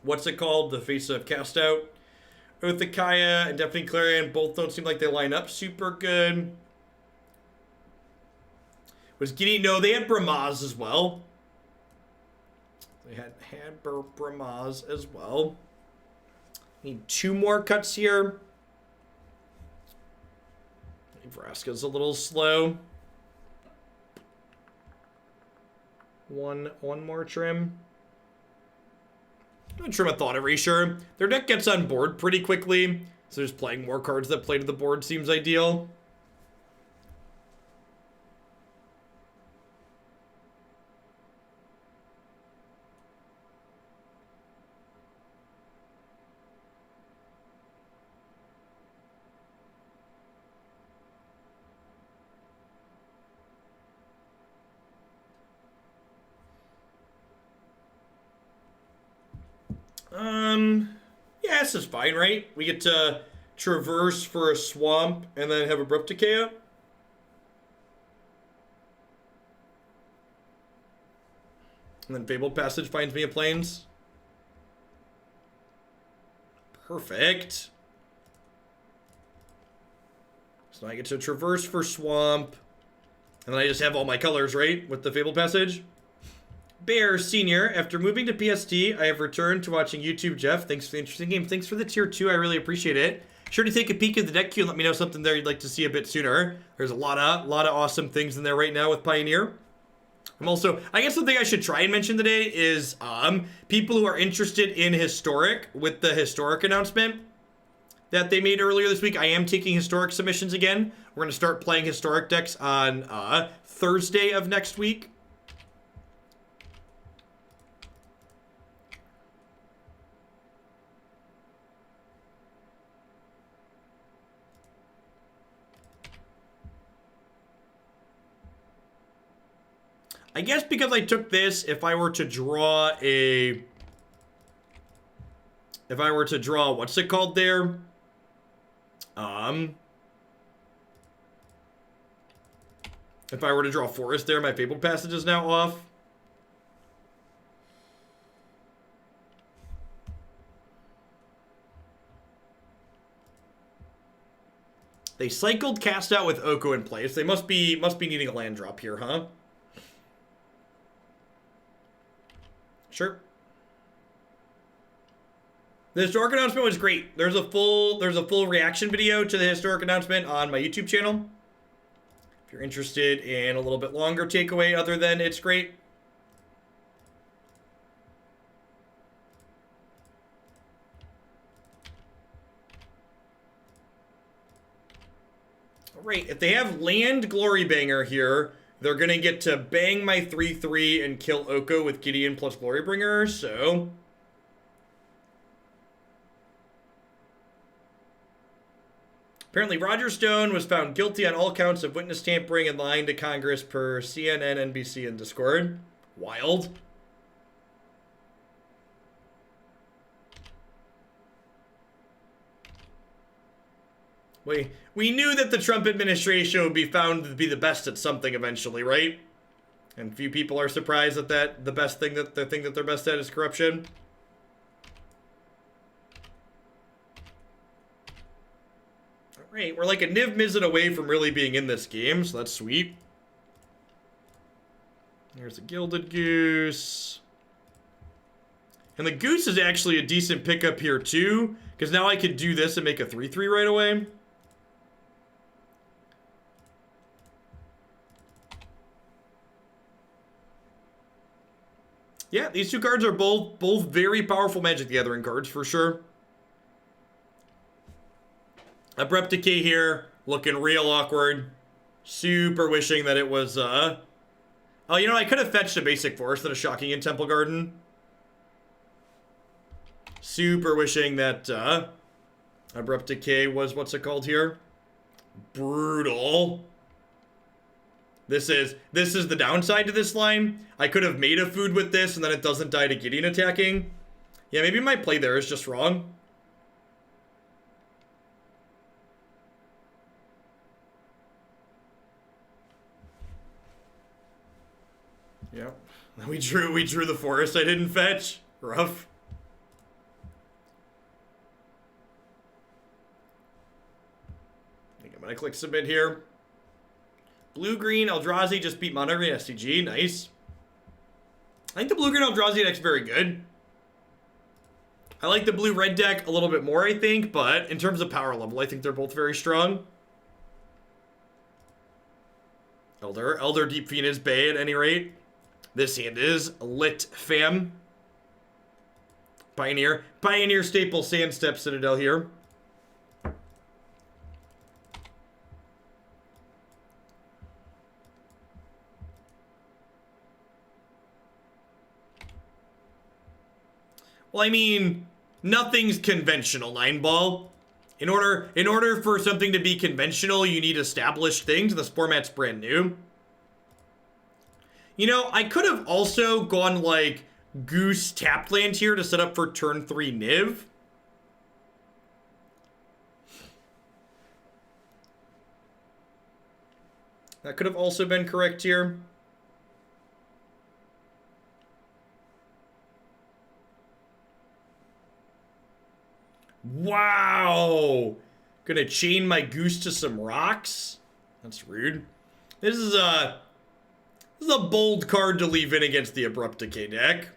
what's it called? The face of Cast Out. Oathakaya and Deafening Clarion both don't seem like they line up super good. No, they had Bramaz as well. They had Bramaz as well. Need 2 more cuts here. Vraska's a little slow. One more trim. I'm gonna trim a Thought Erasure. Their deck gets on board pretty quickly, so just playing more cards that play to the board seems ideal. Yeah, this is fine, right? We get to traverse for a swamp and then have Abrupt Decay up. And then Fabled Passage finds me a plains. Perfect. So now I get to traverse for swamp. And then I just have all my colors, right? With the Fabled Passage. Bear Senior, after moving to PST, I have returned to watching YouTube. Jeff, thanks for the interesting game. Thanks for the tier 2. I really appreciate it. Sure to take a peek at the deck queue and let me know something there you'd like to see a bit sooner. There's a lot of awesome things in there right now with Pioneer. I'm also, I guess something I should try and mention today is people who are interested in Historic with the Historic announcement that they made earlier this week. I am taking Historic submissions again. We're going to start playing Historic decks on Thursday of next week. I guess because I took this, if I were to draw a... If I were to draw, what's it called there? If I were to draw Forest there, my Fabled Passage is now off. They cycled Cast Out with Oko in place. They must be needing a land drop here, huh? Sure. The historic announcement was great. There's a full reaction video to the historic announcement on my YouTube channel. If you're interested in a little bit longer takeaway other than it's great. All right, if they have land Glory Banger here, they're going to get to bang my 3/3 and kill Oko with Gideon plus Glorybringer, so... Apparently, Roger Stone was found guilty on all counts of witness tampering and lying to Congress per CNN, NBC, and Discord. Wild. We knew that the Trump administration would be found to be the best at something eventually, right? And few people are surprised that the best thing that they think that they're best at is corruption. Alright, we're like a Niv-Mizzet away from really being in this game, so that's sweet. There's a Gilded Goose. And the Goose is actually a decent pickup here too, because now I could do this and make a 3/3 right away. Yeah, these two cards are both very powerful Magic the Gathering cards, for sure. Abrupt Decay here, looking real awkward. Super wishing that it was, Oh, you know, I could have fetched a basic forest and a Shocking in Temple Garden. Super wishing that, Abrupt Decay was, what's it called here? Brutal. This is the downside to this line. I could have made a food with this and then it doesn't die to Gideon attacking. Yeah, maybe my play there is just wrong. Yeah. We drew the forest I didn't fetch. Rough. I think I'm gonna click submit here. Blue-green Eldrazi just beat Mono Green SCG. Nice. I think the blue-green Eldrazi deck's very good. I like the blue-red deck a little bit more, I think, but in terms of power level, I think they're both very strong. Elder Deep Fiend is Bay at any rate. This hand is lit, fam. Pioneer staple Sandsteppe Citadel here. Well, I mean, nothing's conventional, 9-ball. In order for something to be conventional, you need established things. This format's brand new. You know, I could have also gone like Goose tapped land here to set up for turn 3 Niv. That could have also been correct here. Wow! Gonna chain my Goose to some rocks? That's rude. This is a bold card to leave in against the Abrupt Decay deck.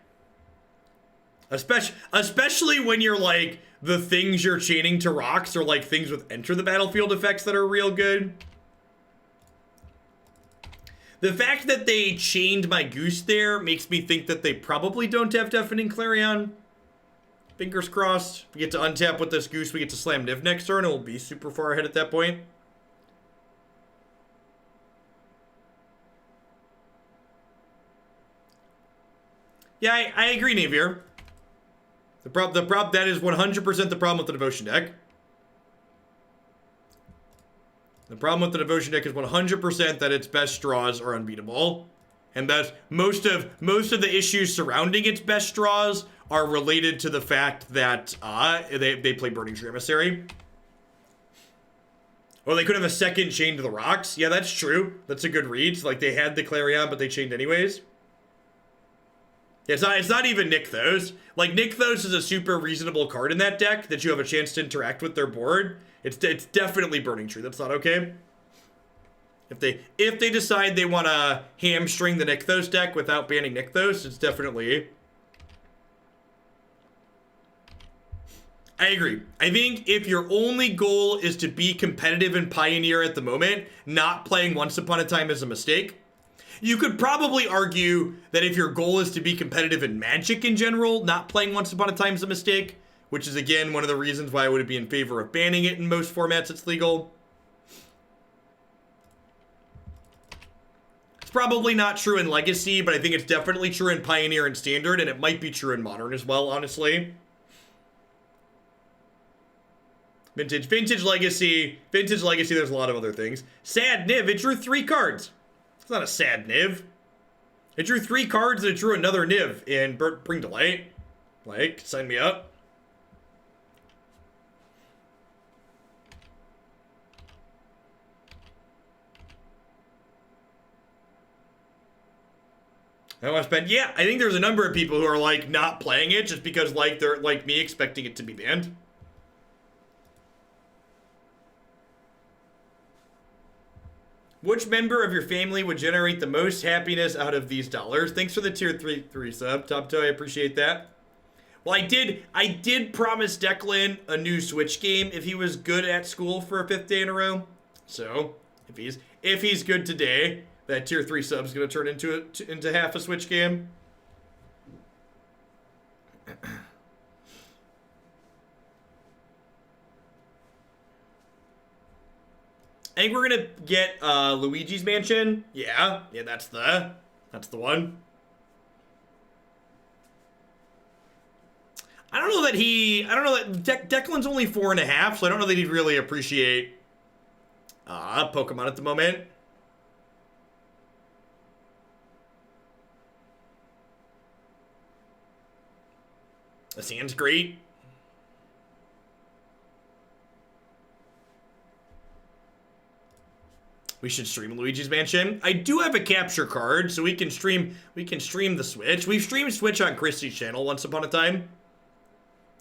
Especially when you're like, the things you're chaining to rocks are like things with enter the battlefield effects that are real good. The fact that they chained my Goose there makes me think that they probably don't have Deafening Clarion. Fingers crossed. We get to untap with this Goose. We get to slam Niv next turn. It will be super far ahead at that point. Yeah, I agree, Navier. That is 100% the problem with the Devotion deck. The problem with the Devotion deck is 100% that its best draws are unbeatable. And thus, most of the issues surrounding its best draws are related to the fact that they play Burning Tree Emissary. Or they could have a second chain to the rocks. Yeah, that's true. That's a good read. So, like, they had the Clarion, but they chained anyways. Yeah, it's not even Nykthos. Like, Nykthos is a super reasonable card in that deck that you have a chance to interact with their board. It's definitely Burning Tree. That's not okay. If they decide they want to hamstring the Nykthos deck without banning Nykthos, it's definitely... I agree. I think if your only goal is to be competitive in Pioneer at the moment, not playing Once Upon a Time is a mistake. You could probably argue that if your goal is to be competitive in Magic in general, not playing Once Upon a Time is a mistake, which is, again, one of the reasons why I would be in favor of banning it in most formats it's legal. It's probably not true in Legacy, but I think it's definitely true in Pioneer and Standard, and it might be true in Modern as well, honestly. Vintage Legacy, there's a lot of other things. Sad Niv, it drew 3 cards. It's not a sad Niv. It drew 3 cards and it drew another Niv in Bring Delight. Like, sign me up. I want to spend, yeah, I think there's a number of people who are, like, not playing it just because, like, they're, like me, expecting it to be banned. Which member of your family would generate the most happiness out of these dollars? Thanks for the tier 3 sub, Top Toe. I appreciate that. Well, I did promise Declan a new Switch game if he was good at school for a 5th day in a row. So, if he's good today, that tier 3 sub is going to turn into half a Switch game. I think we're gonna get Luigi's Mansion. Yeah, that's the one. I don't know that Declan's only 4.5, so I don't know that he'd really appreciate Pokemon at the moment. The sand's great. We should stream Luigi's Mansion. I do have a capture card, so we can stream the Switch. We've streamed Switch on Christy's channel once upon a time.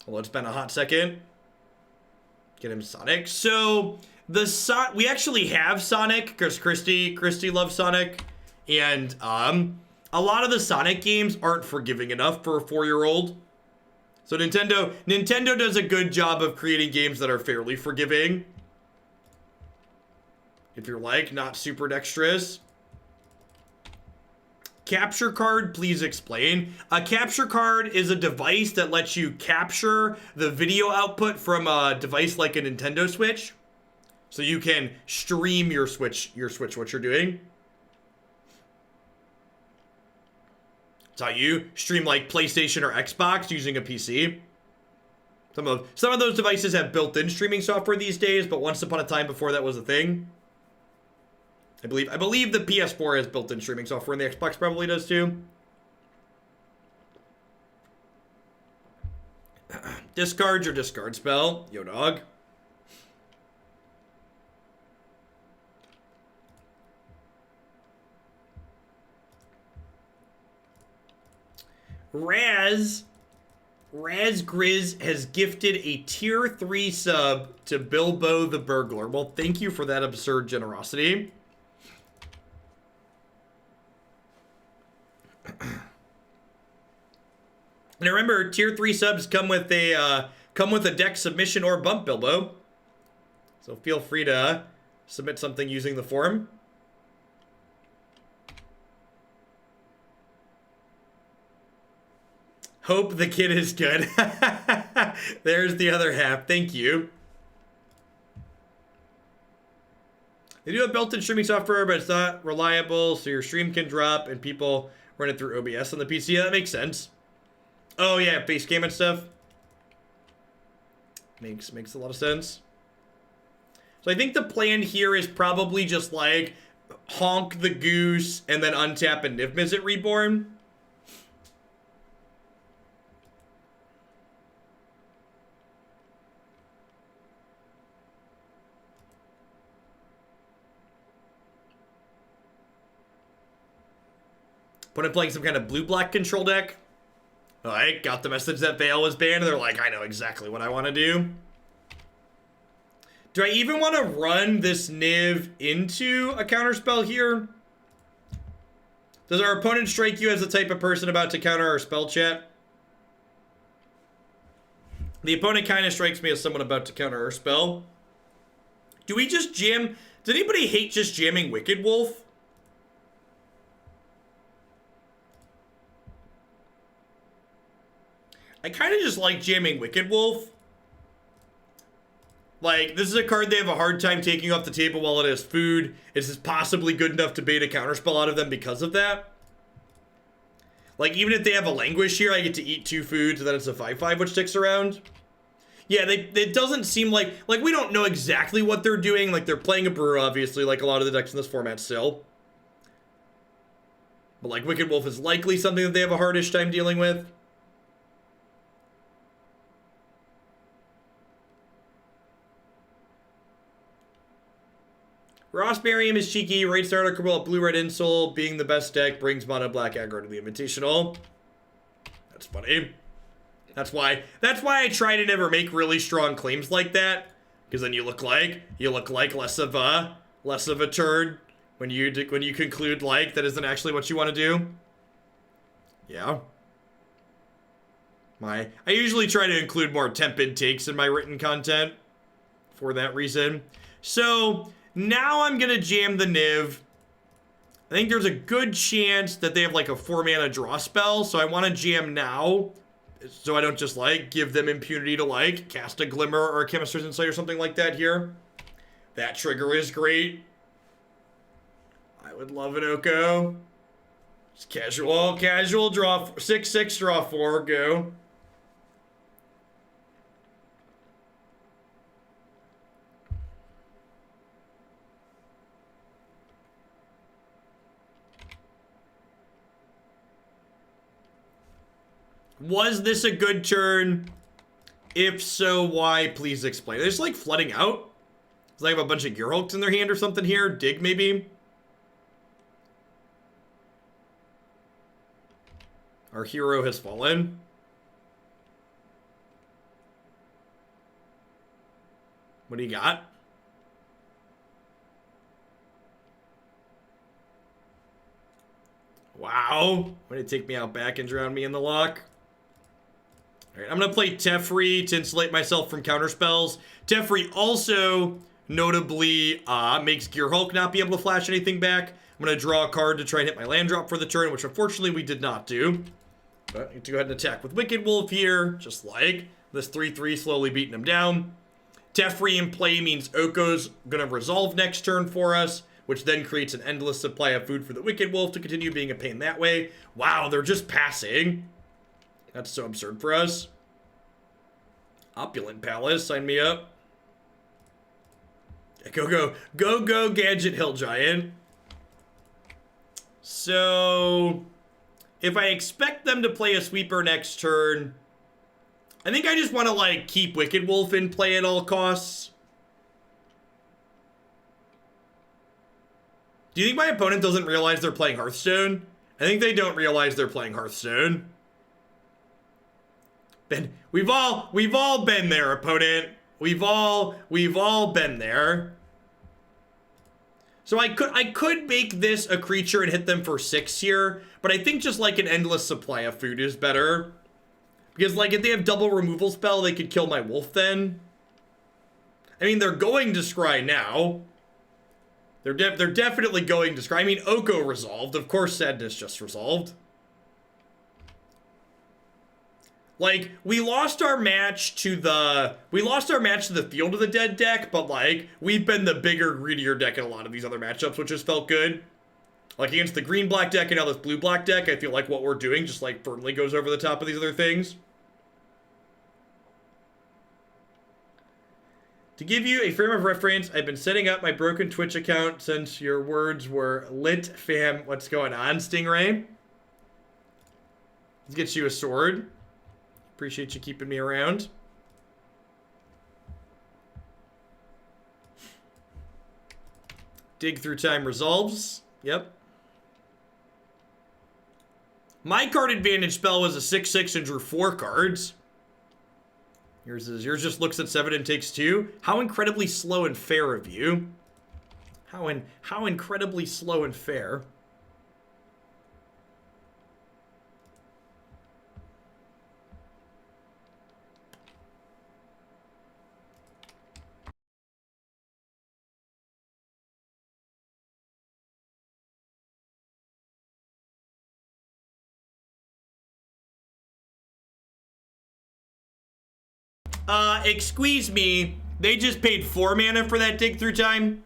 Although it's been a hot second. Get him Sonic. So we actually have Sonic because Christy loves Sonic, and a lot of the Sonic games aren't forgiving enough for a 4-year-old. So Nintendo does a good job of creating games that are fairly forgiving. If you're like, not super dexterous. Capture card, please explain. A capture card is a device that lets you capture the video output from a device like a Nintendo Switch. So you can stream your Switch what you're doing. It's how you stream like PlayStation or Xbox using a PC. Some of those devices have built-in streaming software these days, but once upon a time before that was a thing. I believe the PS4 has built-in streaming software, and the Xbox probably does too. Discard your discard spell, yo dog. Raz Grizz has gifted a tier 3 sub to Bilbo the Burglar. Well, thank you for that absurd generosity. And remember, tier 3 subs come with a deck submission or bump, Bilbo. So feel free to submit something using the form. Hope the kid is good. There's the other half. Thank you. They do have built-in streaming software, but it's not reliable, so your stream can drop and people run it through OBS on the PC. Yeah, that makes sense. Oh yeah, base game and stuff. Makes a lot of sense. So I think the plan here is probably just like honk the Goose, and then untap a Niv-Mizzet Reborn. Opponent playing some kind of blue-black control deck. Alright, got the message that Veil was banned. They're like, I know exactly what I want to do. Do I even want to run this Niv into a counterspell here? Does our opponent strike you as the type of person about to counter our spell, chat? The opponent kind of strikes me as someone about to counter our spell. Do we just jam? Did anybody hate just jamming Wicked Wolf? I kind of just like jamming Wicked Wolf. Like, this is a card they have a hard time taking off the table while it has food. It's possibly good enough to bait a counterspell out of them because of that. Like, even if they have a Languish here, I get to eat 2 food, so then it's a 5/5 which sticks around. Yeah, it doesn't seem like we don't know exactly what they're doing. Like, they're playing a brew, obviously, like a lot of the decks in this format still. But, like, Wicked Wolf is likely something that they have a hardish time dealing with. Rossbarium is cheeky. Right starter Cabal, blue-red insole. Being the best deck brings mono black aggro to the Invitational. That's funny. That's why I try to never make really strong claims like that. Because then you look like less of a turd when you conclude like that isn't actually what you want to do. Yeah. I usually try to include more tepid takes in my written content for that reason. So now I'm gonna jam the Niv. I think there's a good chance that they have like a 4-mana draw spell, so I want to jam now, so I don't just like give them impunity to like cast a Glimmer or a Chemist's Insight or something like that here. That trigger is great. I would love an Oko. Just casual draw 6/6 draw 4 go. Was this a good turn? If so, why? Please explain. They're just like flooding out. Does they have a bunch of Gearhulks in their hand or something here? Dig, maybe? Our hero has fallen. What do you got? Wow. Way to take me out back and drown me in the lock. Alright, I'm going to play Teferi to insulate myself from counterspells. Teferi also notably makes Gearhulk not be able to flash anything back. I'm going to draw a card to try and hit my land drop for the turn, which unfortunately we did not do. But I need to go ahead and attack with Wicked Wolf here, just like this 3/3 slowly beating him down. Teferi in play means Oko's going to resolve next turn for us, which then creates an endless supply of food for the Wicked Wolf to continue being a pain that way. Wow, they're just passing. That's so absurd for us. Opulent Palace, sign me up. Go, Gadget Hill Giant. So, if I expect them to play a sweeper next turn, I think I just want to, like, keep Wicked Wolf in play at all costs. Do you think my opponent doesn't realize they're playing Hearthstone? I think they don't realize they're playing Hearthstone. We've all been there, opponent. We've all been there. So I could make this a creature and hit them for 6 here, but I think just like an endless supply of food is better. Because like if they have double removal spell, they could kill my wolf then. I mean, they're going to scry now. They're definitely going to scry. I mean, Oko resolved. Of course, Sadness just resolved. Like, we lost our match to the Field of the Dead deck, but like, we've been the bigger, greedier deck in a lot of these other matchups, which has felt good. Like, against the green-black deck and now this blue-black deck, I feel like what we're doing just like firmly goes over the top of these other things. To give you a frame of reference, I've been setting up my broken Twitch account since your words were lit, fam. What's going on, Stingray? Let's get you a sword. Appreciate you keeping me around. Dig through time resolves. Yep. My card advantage spell was a 6/6 and drew 4 cards. Yours just looks at 7 and takes 2. How incredibly slow and fair of you. How incredibly slow and fair. Excuse me. They just paid 4 mana for that dig through time.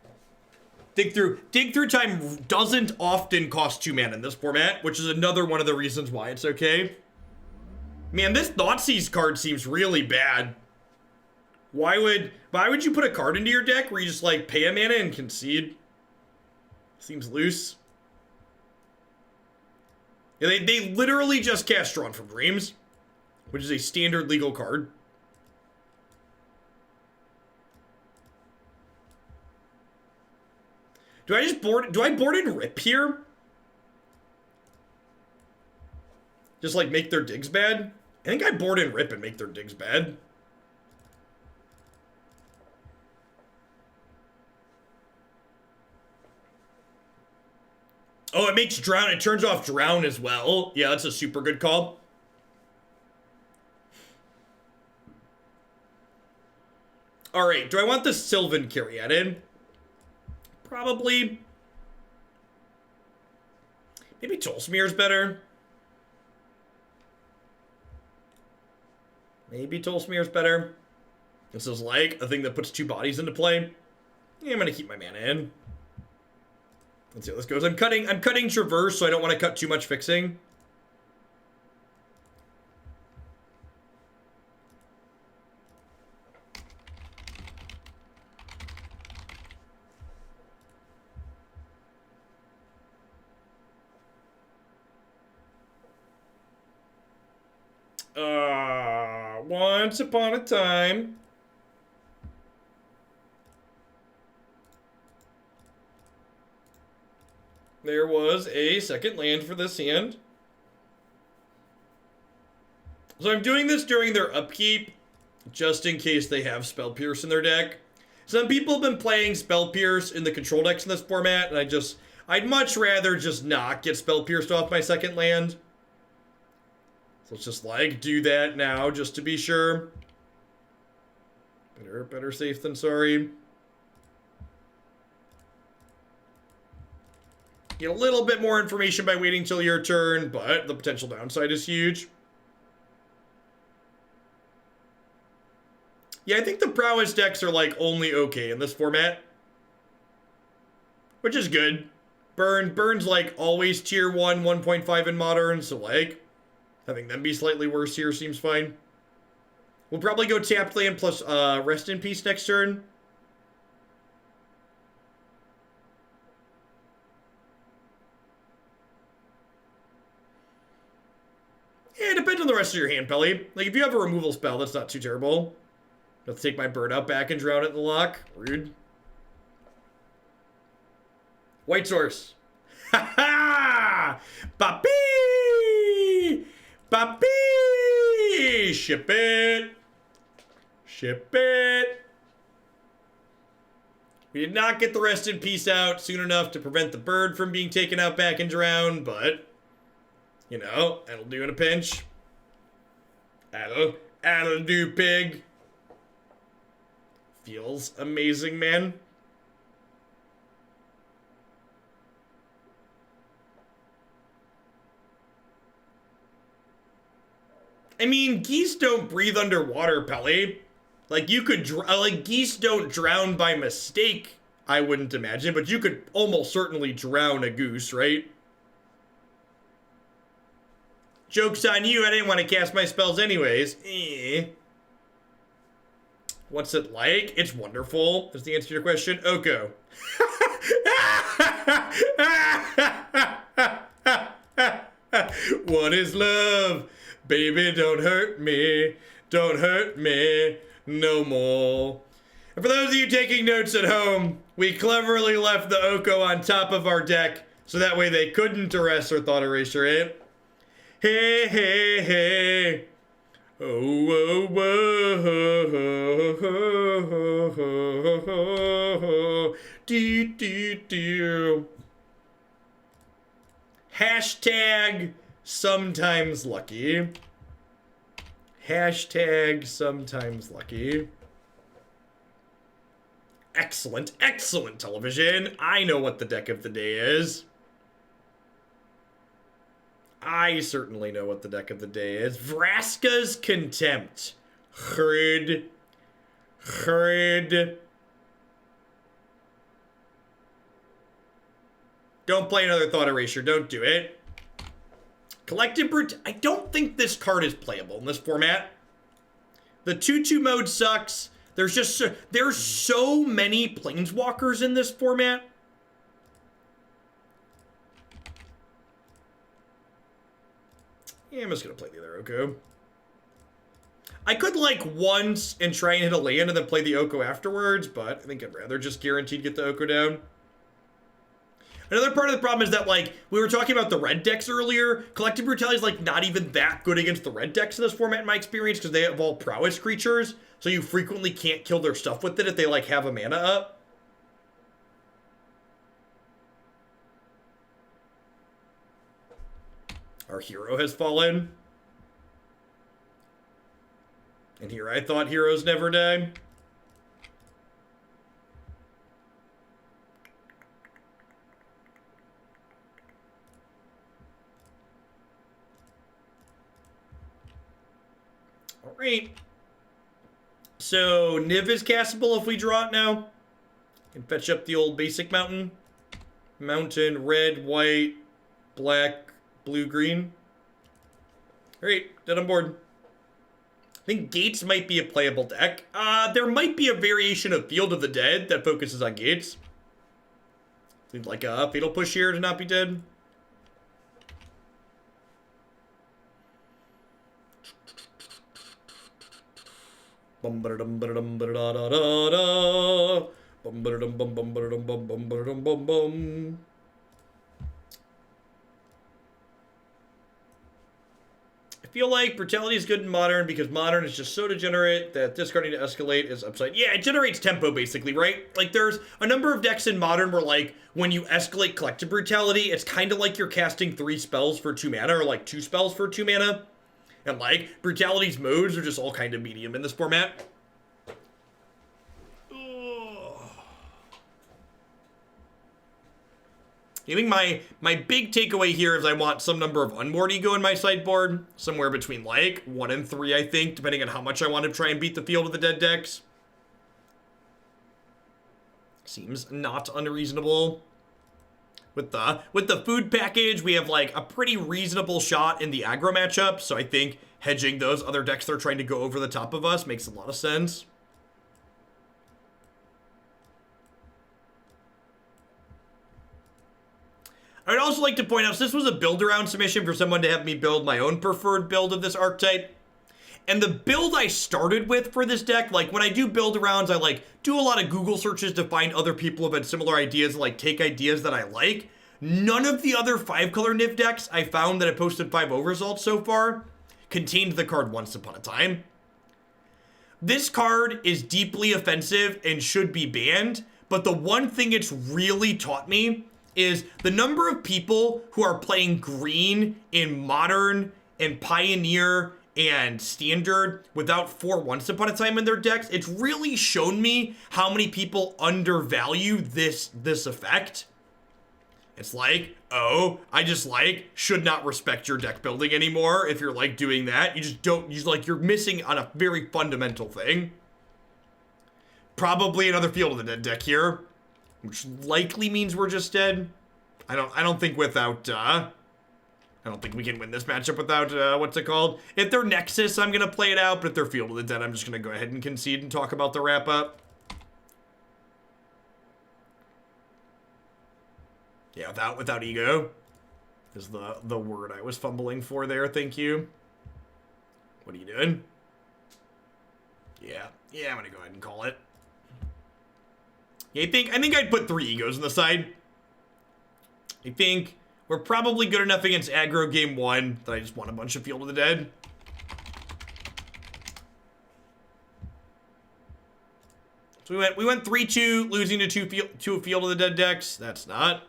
Dig through time doesn't often cost 2 mana in this format, which is another one of the reasons why it's okay. Man, this Thoughtseize card seems really bad. Why would you put a card into your deck where you just like pay a mana and concede? Seems loose. Yeah, they literally just cast Drawn from Dreams, which is a standard legal card. Do I board and rip here? Just like make their digs bad? I think I board and rip and make their digs bad. Oh, it makes drown. It turns off drown as well. Yeah, that's a super good call. All right, do I want the Sylvan Caryatid? Probably. Maybe Tolsimir's better. Maybe Tolsimir's better. This is like a thing that puts 2 bodies into play. Yeah, I'm gonna keep my mana in. Let's see how this goes. I'm cutting Traverse, so I don't want to cut too much fixing. Once upon a time. There was a second land for this hand. So I'm doing this during their upkeep, just in case they have Spell Pierce in their deck. Some people have been playing Spell Pierce in the control decks in this format, and I'd much rather just not get Spell Pierced off my second land. So let's just like do that now just to be sure. Better safe than sorry. Get a little bit more information by waiting till your turn, but the potential downside is huge. Yeah, I think the prowess decks are like only okay in this format, which is good. Burn's like always tier 1, 1.5 in modern, so like having them be slightly worse here seems fine. We'll probably go tapped land plus Rest in Peace next turn. Yeah, it depends on the rest of your hand, Pelly. Like, if you have a removal spell, that's not too terrible. Let's take my bird out back and drown it in the lock. Rude. White source. Ha ha! Papi! Papi! Ship it! Ship it! We did not get the Rest in Peace out soon enough to prevent the bird from being taken out back and drowned, but you know, that'll do in a pinch. That'll do, pig. Feels amazing, man. I mean, geese don't breathe underwater, Pelly. Like, you could, like, geese don't drown by mistake, I wouldn't imagine, but you could almost certainly drown a goose, right? Joke's on you, I didn't want to cast my spells anyways. What's it like? It's wonderful, is the answer to your question. Oko. What is love? Baby, don't hurt me. Don't hurt me no more. And for those of you taking notes at home, we cleverly left the Oko on top of our deck so that way they couldn't arrest or Thought Erasure it. Hey, hey, hey. Oh, whoa, whoa. Do, do, do. Hashtag sometimes lucky. Hashtag sometimes lucky. Excellent, excellent television. I know what the deck of the day is. I certainly know what the deck of the day is. Vraska's Contempt. Heard. Don't play another Thought Erasure. Don't do it. Collective Brute. I don't think this card is playable in this format. The 2/2 mode sucks. There's so many Planeswalkers in this format. Yeah, I'm just gonna play the other Oko. I could like once and try and hit a land and then play the Oko afterwards, but I think I'd rather just guaranteed get the Oko down. Another part of the problem is that, like, we were talking about the red decks earlier. Collective Brutality is, like, not even that good against the red decks in this format, in my experience, because they have all prowess creatures, so you frequently can't kill their stuff with it if they, like, have a mana up. Our hero has fallen. And here I thought heroes never die. Alright. So, Niv is castable if we draw it now. And fetch up the old basic mountain. Mountain, red, white, black, blue, green. Alright, dead on board. I think Gates might be a playable deck. There might be a variation of Field of the Dead that focuses on Gates. Like a Fatal Push here to not be dead. Bum ba dum ba dum ba da da da da. Bum ba dum bum bum ba dum bum bum ba dum bum bum. I feel like Brutality is good in Modern because Modern is just so degenerate that discarding to escalate is upside. Yeah, it generates tempo basically, right? Like there's a number of decks in Modern where like when you escalate Collective Brutality, it's kind of like you're casting 3 spells for 2 mana or like 2 spells for 2 mana. And like Brutality's modes are just all kind of medium in this format. I think my big takeaway here is I want some number of Unmoored Ego in my sideboard. Somewhere between like 1 and 3, I think, depending on how much I want to try and beat the Field of the Dead decks. Seems not unreasonable. With the food package, we have like a pretty reasonable shot in the aggro matchup. So I think hedging those other decks that are trying to go over the top of us makes a lot of sense. I would also like to point out, so this was a build-around submission for someone to have me build my own preferred build of this archetype. And the build I started with for this deck, like when I do build-arounds, I like do a lot of Google searches to find other people who have had similar ideas and like take ideas that I like. None of the other 5-color Niv decks I found that have posted 5-0 results so far contained the card Once Upon a Time. This card is deeply offensive and should be banned, but the one thing it's really taught me is the number of people who are playing green in Modern and Pioneer and Standard without 4 Once Upon a Time in their decks. It's really shown me how many people undervalue this effect. It's like, oh, I just like should not respect your deck building anymore if you're like doing that. You just don't, you're missing on a very fundamental thing. Probably another Field of the Dead deck here, which likely means we're just dead. I don't think without I don't think we can win this matchup without, what's it called? If they're Nexus, I'm going to play it out, but if they're Field of the Dead, I'm just going to go ahead and concede and talk about the wrap-up. Yeah, without ego is the word I was fumbling for there. Thank you. What are you doing? Yeah, I'm gonna go ahead and call it. Yeah, I think I'd put 3 egos on the side. I think we're probably good enough against aggro game 1 that I just want a bunch of Field of the Dead. So we went 3-2, losing to two Field of the Dead decks. That's not.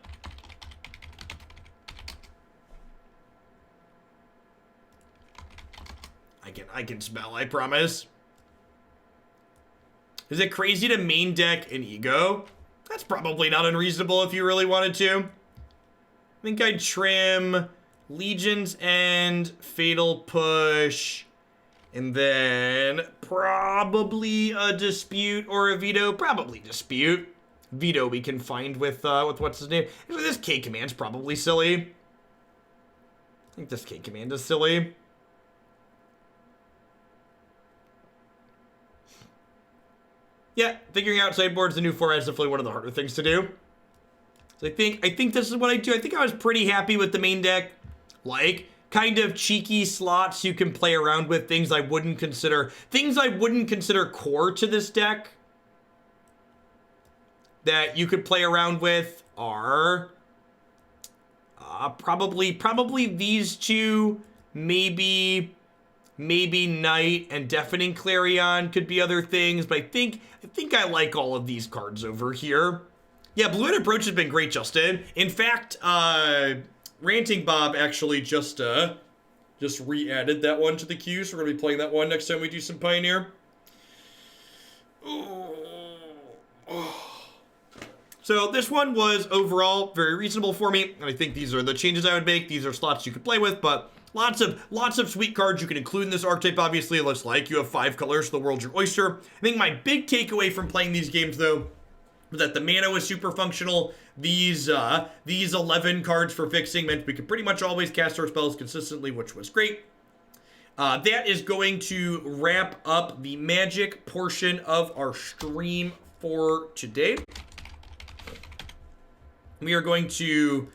I can spell, I promise. Is it crazy to main deck an ego? That's probably not unreasonable if you really wanted to. I think I'd trim Legion's End, Fatal Push, and then probably a Dispute or a Veto. Probably Dispute. Veto we can find with what's his name. This K command's probably silly. I think this K command is silly. Yeah, figuring out sideboards the new format is definitely one of the harder things to do. So I think this is what I do. I think I was pretty happy with the main deck. Like, kind of cheeky slots you can play around with, things I wouldn't consider core to this deck that you could play around with are probably these two, maybe Knight and Deafening Clarion could be other things, but I think I like all of these cards over here. Yeah, Blue-Eyed Approach has been great, Justin. In fact, Ranting Bob actually just re-added that one to the queue, so we're gonna be playing that one next time we do some Pioneer. So this one was overall very reasonable for me, and I think these are the changes I would make. These are slots you could play with, but lots of sweet cards you can include in this archetype. Obviously, it looks like you have 5 colors, so the world's your oyster. I think my big takeaway from playing these games, though, was that the mana was super functional. These 11 cards for fixing meant we could pretty much always cast our spells consistently, which was great. That is going to wrap up the Magic portion of our stream for today. We are going to